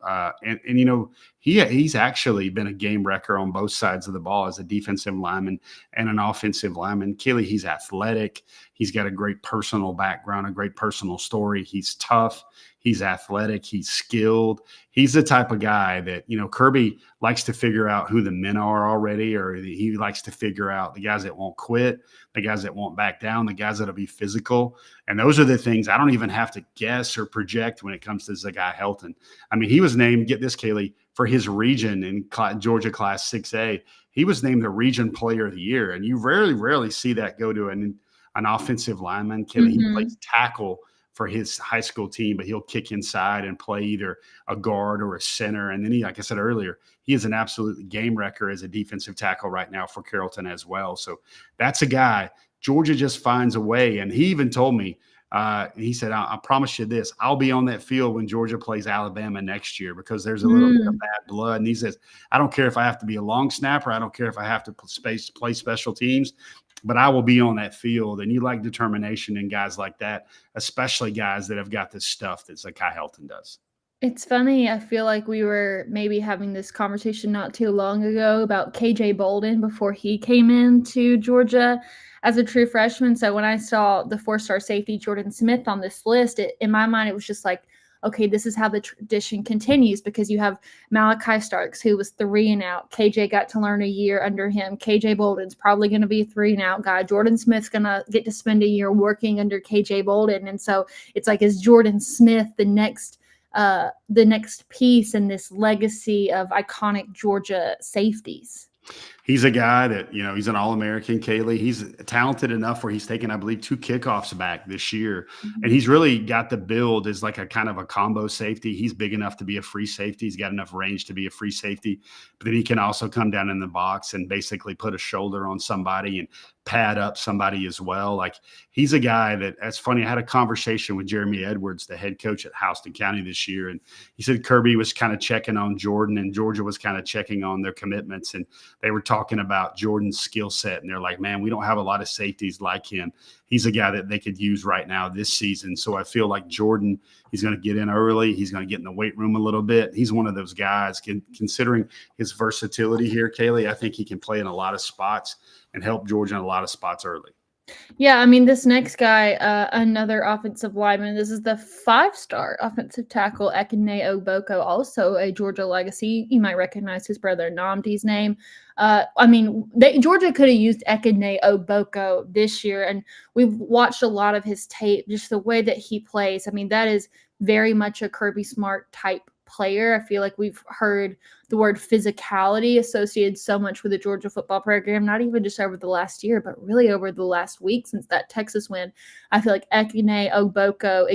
He's actually been a game wrecker on both sides of the ball as a defensive lineman and an offensive lineman. Kaylee, he's athletic. He's got a great personal background, a great personal story. He's tough. He's athletic. He's skilled. He's the type of guy that, Kirby likes to figure out who the men are already, or he likes to figure out the guys that won't quit, the guys that won't back down, the guys that'll be physical. And those are the things I don't even have to guess or project when it comes to Zakai Helton. He was named, get this, Kaylee, for his region in Georgia Class 6A. He was named the Region Player of the Year. And you rarely see that go to an offensive lineman. Kaylee, he plays tackle for his high school team, but he'll kick inside and play either a guard or a center. And then he, like I said earlier, he is an absolute game wrecker as a defensive tackle right now for Carrollton as well. So that's a guy. Georgia just finds a way. And he even told me, he said, I promise you this, I'll be on that field when Georgia plays Alabama next year because there's a little bit of bad blood. And he says, I don't care if I have to be a long snapper. I don't care if I have to play special teams, but I will be on that field. And you like determination in guys like that, especially guys that have got this stuff that Zakai Helton does. It's funny. I feel like we were maybe having this conversation not too long ago about KJ Bolden before he came into Georgia as a true freshman. So when I saw the 4-star safety Jordan Smith on this list, in my mind, it was just like, okay, this is how the tradition continues because you have Malachi Starks, who was 3 and out. KJ got to learn a year under him. KJ Bolden's probably going to be a 3 and out guy. Jordan Smith's going to get to spend a year working under KJ Bolden. And so it's like, is Jordan Smith the next piece in this legacy of iconic Georgia safeties? He's a guy that, he's an All-American, Kaylee. He's talented enough where he's taken, I believe, 2 kickoffs back this year. And he's really got the build as like a kind of a combo safety. He's big enough to be a free safety. He's got enough range to be a free safety. But then he can also come down in the box and basically put a shoulder on somebody and pad up somebody as well. Like he's a guy that's funny. I had a conversation with Jeremy Edwards, the head coach at Houston County this year. And he said Kirby was kind of checking on Jordan and Georgia was kind of checking on their commitments. And they were talking about Jordan's skill set. And they're like, man, we don't have a lot of safeties like him. He's a guy that they could use right now this season. So I feel like Jordan, he's going to get in early. He's going to get in the weight room a little bit. He's one of those guys, considering his versatility here, Kaylee, I think he can play in a lot of spots and help Georgia in a lot of spots early. Yeah, I mean, this next guy, another offensive lineman. This is the 5-star offensive tackle, Ekene Ogboko, also a Georgia legacy. You might recognize his brother Namdi's name. I mean, Georgia could have used Ekene Ogboko this year, and we've watched a lot of his tape, just the way that he plays. I mean, that is very much a Kirby Smart type player. I feel like we've heard the word physicality associated so much with the Georgia football program, not even just over the last year, but really over the last week since that Texas win. I feel like Ekene Ogboko,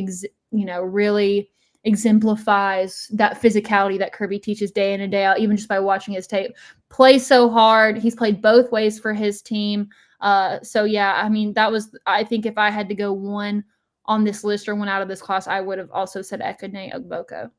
really exemplifies that physicality that Kirby teaches day in and day out, even just by watching his tape. Plays so hard. He's played both ways for his team. So yeah, I mean, I think if I had to go one on this list or one out of this class, I would have also said Ekene Ogboko.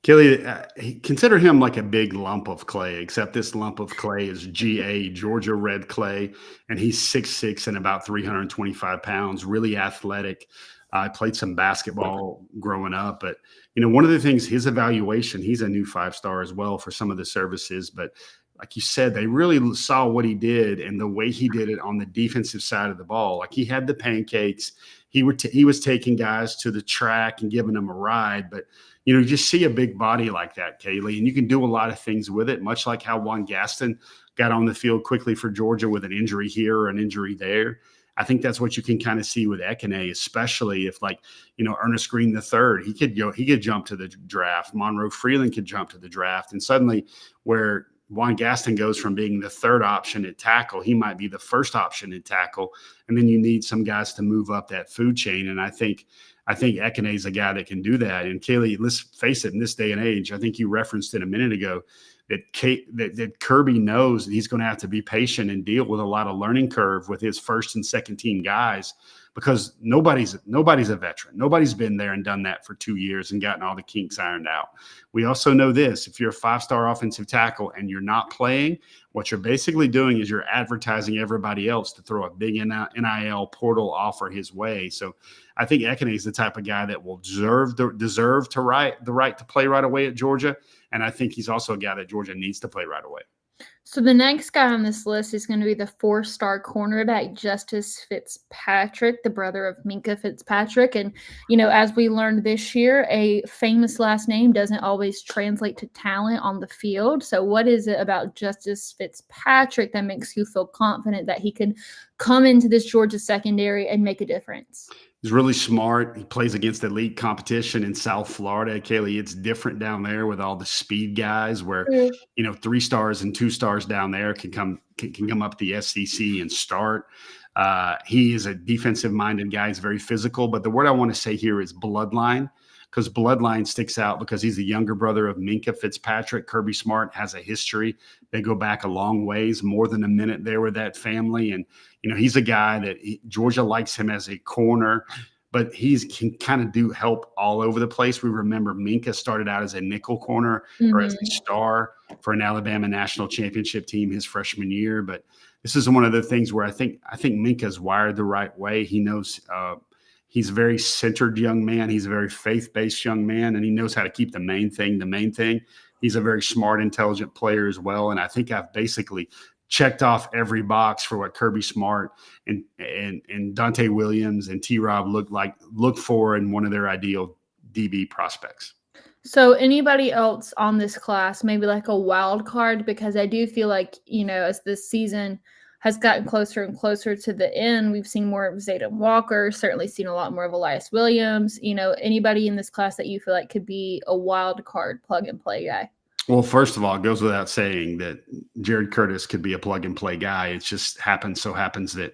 Kaylee, consider him like a big lump of clay, except this lump of clay is GA, Georgia red clay, and he's 6'6" and about 325 pounds, really athletic. I played some basketball growing up, but one of the things, his evaluation, he's a new 5-star as well for some of the services, but like you said, they really saw what he did and the way he did it on the defensive side of the ball. Like he had the pancakes, he was taking guys to the track and giving them a ride, but you just see a big body like that, Kaylee, and you can do a lot of things with it, much like how Juan Gaston got on the field quickly for Georgia with an injury here or an injury there. I think that's what you can kind of see with Ekene, especially if Ernest Green III, he could jump to the draft. Monroe Freeland could jump to the draft. And suddenly where Juan Gaston goes from being the third option at tackle, he might be the first option at tackle. And then you need some guys to move up that food chain. And I think Ekene is a guy that can do that. And Kaylee, let's face it, in this day and age, I think you referenced it a minute ago, that Kirby knows that he's going to have to be patient and deal with a lot of learning curve with his first and second team guys, because nobody's a veteran. Nobody's been there and done that for 2 years and gotten all the kinks ironed out. We also know this: if you're a 5-star offensive tackle and you're not playing, what you're basically doing is you're advertising everybody else to throw a big NIL portal offer his way. So I think Ekene is the type of guy that will deserve the right to play right away at Georgia. And I think he's also a guy that Georgia needs to play right away. So the next guy on this list is going to be the 4-star cornerback, Justice Fitzpatrick, the brother of Minkah Fitzpatrick. And, as we learned this year, a famous last name doesn't always translate to talent on the field. So what is it about Justice Fitzpatrick that makes you feel confident that he could come into this Georgia secondary and make a difference? He's really smart. He plays against elite competition in South Florida. Kaylee, it's different down there with all the speed guys where, 3 stars and 2 stars down there can come up the SEC and start. He is a defensive-minded guy. He's very physical. But the word I want to say here is bloodline, because bloodline sticks out because he's the younger brother of Minkah Fitzpatrick. Kirby Smart has a history. They go back a long ways, more than a minute there with that family. And, he's a guy that Georgia likes him as a corner, but he can kind of do help all over the place. We remember Minkah started out as a nickel corner or as a star for an Alabama national championship team his freshman year. But this is one of the things where I think Minkah's wired the right way. He knows he's a very centered young man. He's a very faith-based young man, and he knows how to keep the main thing the main thing. He's a very smart, intelligent player as well. And I think I've basically checked off every box for what Kirby Smart and Dante Williams and T-Rob look for in one of their ideal DB prospects. So anybody else on this class, maybe like a wild card, because I do feel like, as this season has gotten closer and closer to the end, we've seen more of Jayden Walker, certainly seen a lot more of Elias Williams. Anybody in this class that you feel like could be a wild card plug and play guy? Well, first of all, it goes without saying that Jared Curtis could be a plug-and-play guy. It just happens that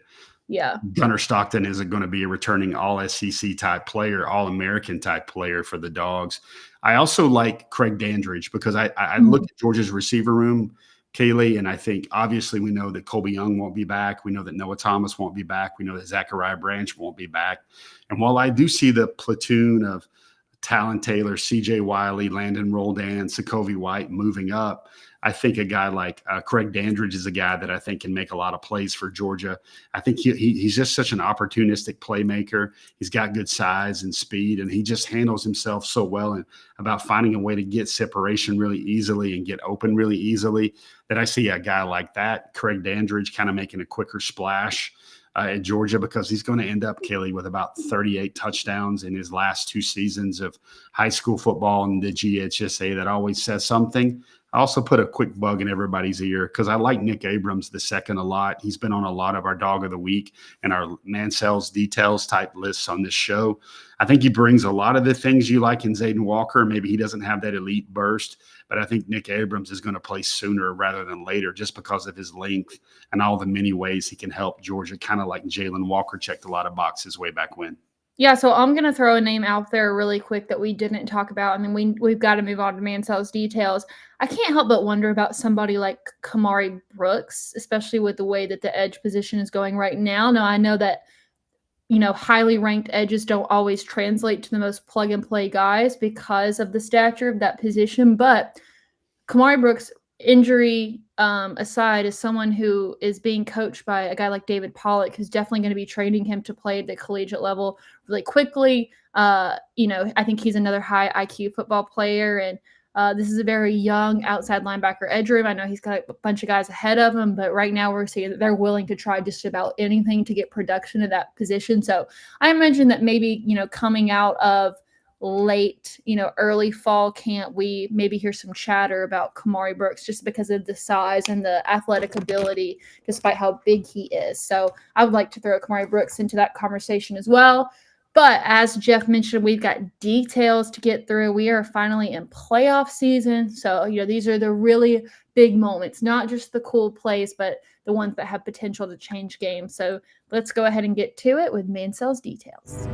Gunnar Stockton isn't going to be a returning all-SEC type player, all-American type player for the Dogs. I also like Craig Dandridge because I look at Georgia's receiver room, Kaylee, and I think obviously we know that Colby Young won't be back. We know that Noah Thomas won't be back. We know that Zachariah Branch won't be back. And while I do see the platoon of Talon Taylor, C.J. Wiley, Landon Roldan, Sokovie White moving up, I think a guy like Craig Dandridge is a guy that I think can make a lot of plays for Georgia. I think he's just such an opportunistic playmaker. He's got good size and speed, and he just handles himself so well and about finding a way to get separation really easily and get open really easily, that I see a guy like that, Craig Dandridge, kind of making a quicker splash at Georgia, because he's going to end up, Kaylee, with about 38 touchdowns in his last 2 seasons of high school football in the GHSA. That always says something. I also put a quick bug in everybody's ear because I like Nick Abrams II a lot. He's been on a lot of our Dog of the Week and our Mansell's Details type lists on this show. I think he brings a lot of the things you like in Zayden Walker. Maybe he doesn't have that elite burst, but I think Nick Abrams is going to play sooner rather than later just because of his length and all the many ways he can help Georgia, kind of like Jalen Walker checked a lot of boxes way back when. Yeah, so I'm going to throw a name out there really quick that we didn't talk about, and then we've got to move on to Mansell's Details. I can't help but wonder about somebody like Kamari Brooks, especially with the way that the edge position is going right now. Now, I know that, highly ranked edges don't always translate to the most plug-and-play guys because of the stature of that position, but Kamari Brooks, injury aside, is someone who is being coached by a guy like David Pollock, who's definitely going to be training him to play at the collegiate level really quickly. I think he's another high IQ football player, and this is a very young outside linebacker edge room. I know he's got a bunch of guys ahead of him, but right now we're seeing that they're willing to try just about anything to get production at that position. So I mentioned that maybe, coming out of late, early fall camp, we maybe hear some chatter about Kamari Brooks just because of the size and the athletic ability, despite how big he is. So I would like to throw Kamari Brooks into that conversation as well. But as Jeff mentioned, we've got details to get through. We are finally in playoff season. So, these are the really big moments, not just the cool plays, but the ones that have potential to change games. So let's go ahead and get to it with Mansell's Details.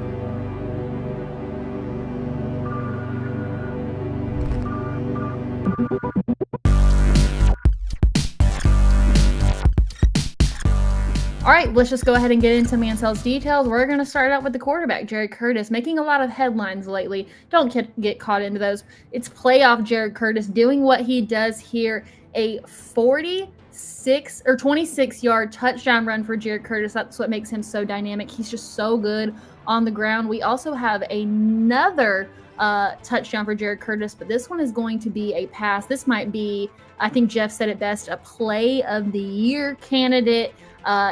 All right, let's just go ahead and get into Mansell's Details. We're going to start out with the quarterback, Jared Curtis, making a lot of headlines lately. Don't get caught into those. It's playoff Jared Curtis doing what he does here. A 26-yard touchdown run for Jared Curtis. That's what makes him so dynamic. He's just so good on the ground. We also have another touchdown for Jared Curtis, but this one is going to be a pass. This might be, I think Jeff said it best, a play of the year candidate.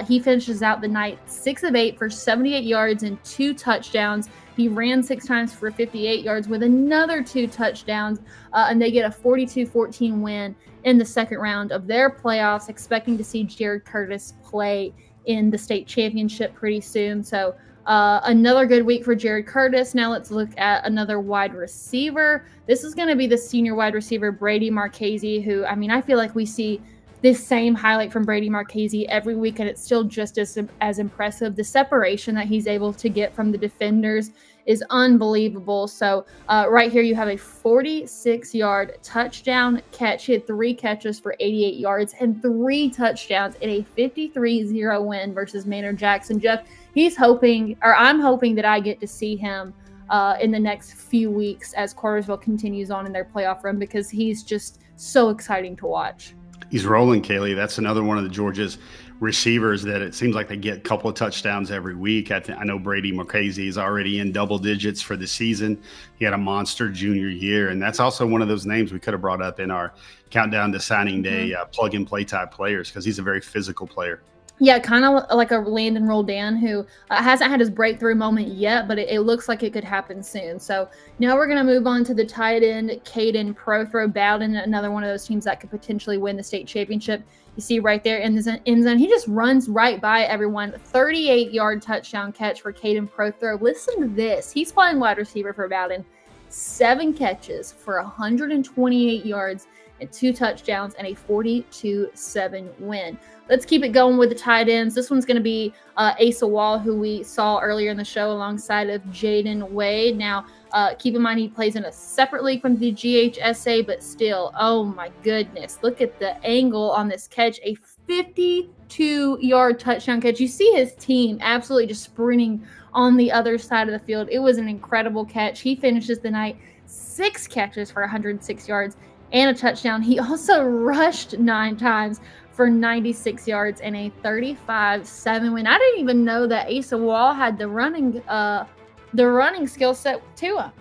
He finishes out the night 6 of 8 for 78 yards and 2 touchdowns. He ran 6 times for 58 yards with another 2 touchdowns, and they get a 42-14 win in the second round of their playoffs, expecting to see Jared Curtis play in the state championship pretty soon. So another good week for Jared Curtis. Now let's look at another wide receiver. This is going to be the senior wide receiver, Brady Marchese, who, I feel like we see this same highlight from Brady Marchese every week, and it's still just as impressive. The separation that he's able to get from the defenders is unbelievable. So right here you have a 46-yard touchdown catch. He had 3 catches for 88 yards and 3 touchdowns in a 53-0 win versus Maynard Jackson. Jeff, I'm hoping that I get to see him in the next few weeks as Cartersville continues on in their playoff run, because he's just so exciting to watch. He's rolling, Kaylee. That's another one of the Georgia's receivers that it seems like they get a couple of touchdowns every week. I know Brady Marchese is already in double digits for the season. He had a monster junior year, and that's also one of those names we could have brought up in our countdown to signing day plug-and-play type players, because he's a very physical player. Yeah, kind of like a Landon Roldan, who hasn't had his breakthrough moment yet, but it looks like it could happen soon. So now we're going to move on to the tight end, Caden Prothro Bowden, another one of those teams that could potentially win the state championship. You see right there in the end zone, he just runs right by everyone. 38-yard touchdown catch for Caden Prothro. Listen to this. He's playing wide receiver for Bowden. 7 catches for 128 yards and 2 touchdowns and a 42-7 win. Let's keep it going with the tight ends. This one's going to be Asa Wall, who we saw earlier in the show alongside of Jayden Wade. Now, keep in mind he plays in a separate league from the GHSA, but still, oh my goodness. Look at the angle on this catch. A 52-yard touchdown catch. You see his team absolutely just sprinting on the other side of the field. It was an incredible catch. He finishes the night 6 catches for 106 yards and a touchdown. He also rushed 9 times for 96 yards and a 35-7 win. I didn't even know that Asa Wall had the running skill set to him.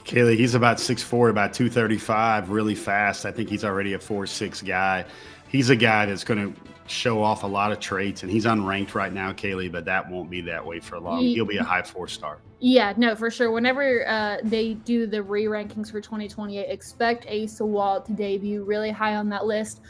Kaylee, he's about 6'4", about 235, really fast. I think he's already a 4'6" guy. He's a guy that's going to show off a lot of traits, and he's unranked right now, Kaylee, but that won't be that way for long. He'll be a high 4-star. Yeah, no, for sure. Whenever they do the re-rankings for 2028, expect Asa Wall to debut really high on that list.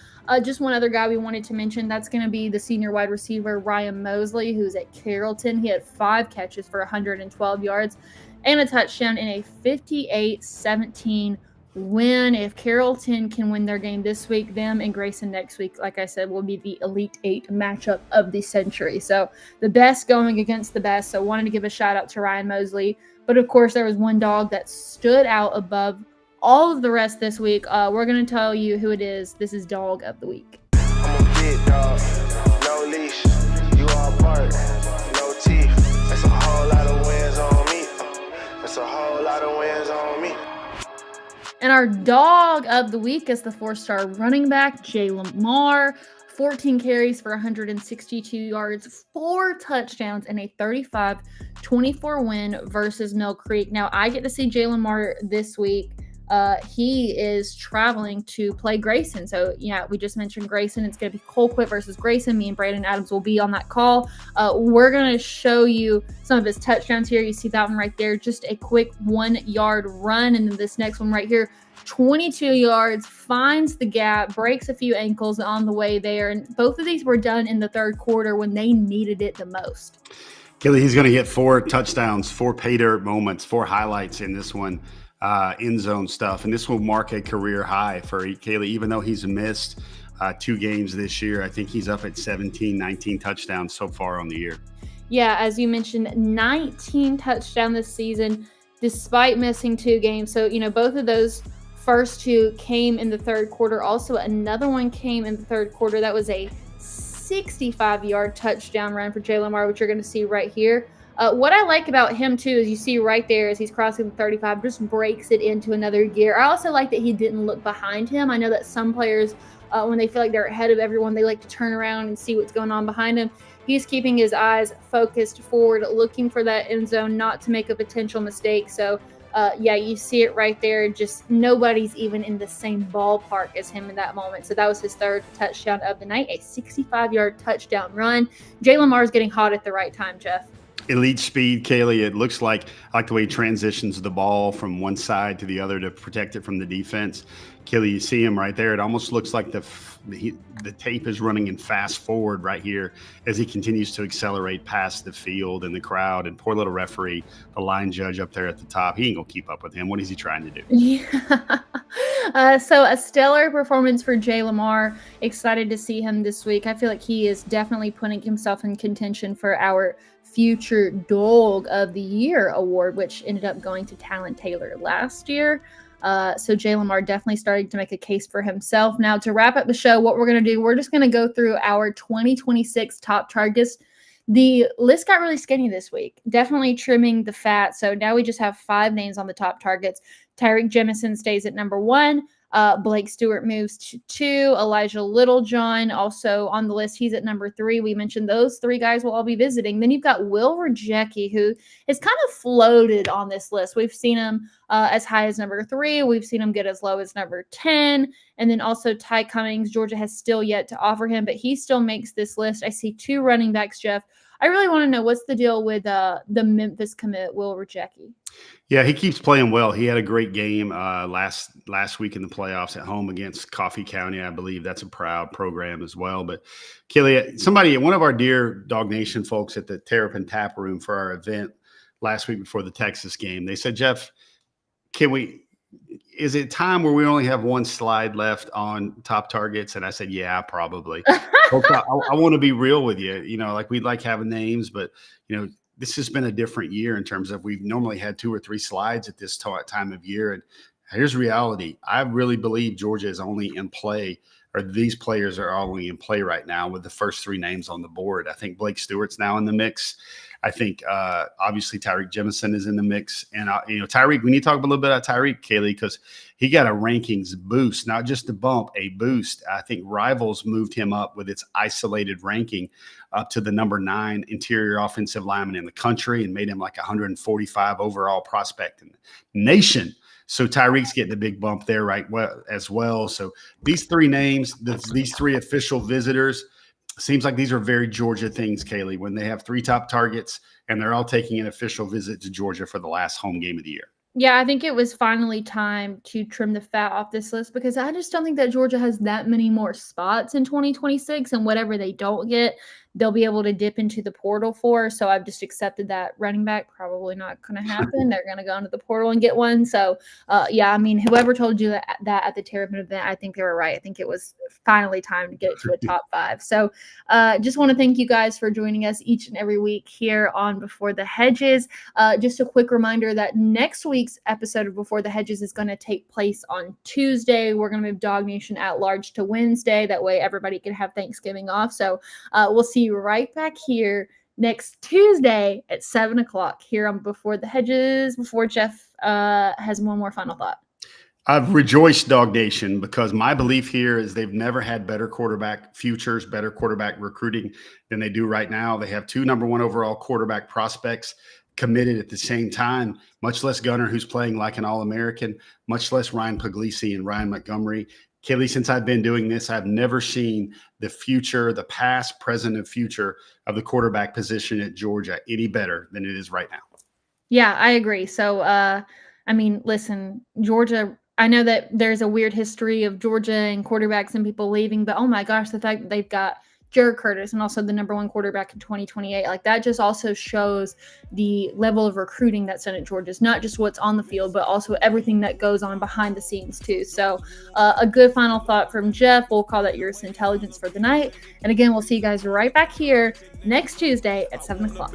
Just one other guy we wanted to mention, that's going to be the senior wide receiver, Ryan Mosley, who's at Carrollton. He had 5 catches for 112 yards and a touchdown in a 58-17 win. If Carrollton can win their game this week, them and Grayson next week, like I said, will be the Elite 8 matchup of the century. So the best going against the best. So wanted to give a shout out to Ryan Mosley. But of course, there was one dog that stood out above all of the rest this week. We're going to tell you who it is. This is Dawg of the Week. I'm a big dog, no leash, you all bark, no teeth. That's a whole lot of wins on me. That's a whole lot of wins on me. And our Dawg of the Week is the 4-star running back, Jayden Marr. 14 carries for 162 yards, 4 touchdowns, and a 35-24 win versus Mill Creek. Now, I get to see Jayden Marr this week. He is traveling to play Grayson. So, yeah, we just mentioned Grayson. It's going to be Colquitt versus Grayson. Me and Brandon Adams will be on that call. We're going to show you some of his touchdowns here. You see that one right there. Just a quick 1-yard run. And then this next one right here, 22 yards, finds the gap, breaks a few ankles on the way there. And both of these were done in the third quarter when they needed it the most. Kaylee, he's going to get 4 touchdowns, 4 pay dirt moments, 4 highlights in this one. End zone stuff, and this will mark a career high for Kaylee. Even though he's missed 2 games this year, I think he's up at 17, 19 touchdowns so far on the year. Yeah, as you mentioned, 19 touchdowns this season, despite missing 2 games. So, both of those first 2 came in the third quarter. Also, another one came in the third quarter. That was a 65-yard touchdown run for Jayden Marr, which you're going to see right here. What I like about him, too, is you see right there as he's crossing the 35, just breaks it into another gear. I also like that he didn't look behind him. I know that some players, when they feel like they're ahead of everyone, they like to turn around and see what's going on behind him. He's keeping his eyes focused forward, looking for that end zone, not to make a potential mistake. So, yeah, you see it right there. Just nobody's even in the same ballpark as him in that moment. So that was his 3rd touchdown of the night, a 65-yard touchdown run. Jayden Marr is getting hot at the right time, Jeff. Elite speed, Kaylee. It looks like I like the way he transitions the ball from one side to the other to protect it from the defense. Kaylee, you see him right there. It almost looks like the tape is running in fast forward right here as he continues to accelerate past the field and the crowd. And poor little referee, the line judge up there at the top, he ain't gonna keep up with him. What is he trying to do? Yeah. So a stellar performance for Jayden Marr. Excited to see him this week. I feel like he is definitely putting himself in contention for our future Dawg of the Year award, which ended up going to Talon Taylor last year. So Jayden Marr definitely starting to make a case for himself. Now, to wrap up the show, what we're going to do, we're just going to go through our 2026 top targets. The list got really skinny this week, definitely trimming the fat. So now we just have 5 names on the top targets. Tyreek Jemison stays at number 1. Blake Stewart moves to 2. Elijah Littlejohn also on the list. He's at number 3. We mentioned those 3 guys will all be visiting. Then you've got Will Rajecki, who is kind of floated on this list. We've seen him as high as number 3. We've seen him get as low as number 10. And then also Ty Cummings. Georgia has still yet to offer him, but he still makes this list. I see 2 running backs, Jeff. I really want to know what's the deal with the Memphis commit, Will Rajecki. Yeah, he keeps playing well. He had a great game last week in the playoffs at home against Coffee County. I believe that's a proud program as well. But Kaylee, one of our dear DawgNation folks at the Terrapin Tap Room for our event last week before the Texas game, they said, Jeff, is it time where we only have 1 slide left on top targets? And I said, yeah, probably. Folks, I want to be real with you. Like we like having names, but this has been a different year in terms of we've normally had 2 or 3 slides at this time of year. And here's reality. I really believe Georgia is only in play or these players are all in play right now with the first 3 names on the board. I think Blake Stewart's now in the mix. I think obviously Tyreek Jemison is in the mix. And, Tyreek, we need to talk a little bit about Tyreek, Kaylee, because he got a rankings boost, not just a bump, a boost. I think Rivals moved him up with its isolated ranking up to the number 9 interior offensive lineman in the country and made him like 145 overall prospect in the nation. So Tyreek's getting a big bump there as well. So these 3 names, these 3 official visitors, seems like these are very Georgia things, Kaylee, when they have 3 top targets and they're all taking an official visit to Georgia for the last home game of the year. Yeah, I think it was finally time to trim the fat off this list because I just don't think that Georgia has that many more spots in 2026, and whatever they don't get, they'll be able to dip into the portal for. So I've just accepted that running back probably not going to happen. They're going to go into the portal and get one. So, yeah, I mean, whoever told you that at the Terrapin event, I think they were right. I think it was finally time to get it to a top 5. So just want to thank you guys for joining us each and every week here on Before the Hedges. Just a quick reminder that next week's episode of Before the Hedges is going to take place on Tuesday. We're going to move DawgNation at large to Wednesday. That way everybody can have Thanksgiving off. So we'll see you right back here next Tuesday at 7:00 here on Before the Hedges. Before Jeff has one more final thought. I've rejoiced, DawgNation, because my belief here is they've never had better quarterback futures, better quarterback recruiting than they do right now. They have 2 number 1 overall quarterback prospects committed at the same time, much less Gunner, who's playing like an All-American, much less Ryan Puglisi and Ryan Montgomery. Kaylee, since I've been doing this, I've never seen the future, the past, present, and future of the quarterback position at Georgia any better than it is right now. Yeah, I agree. So, I mean, listen, Georgia, I know that there's a weird history of Georgia and quarterbacks and people leaving, but oh my gosh, the fact that they've got Jared Curtis and also the number 1 quarterback in 2028, like that just also shows the level of recruiting that's done at Georgia. It's not just what's on the field, but also everything that goes on behind the scenes too. So a good final thought from Jeff. We'll call that your intelligence for the night. And again, we'll see you guys right back here next Tuesday at 7:00.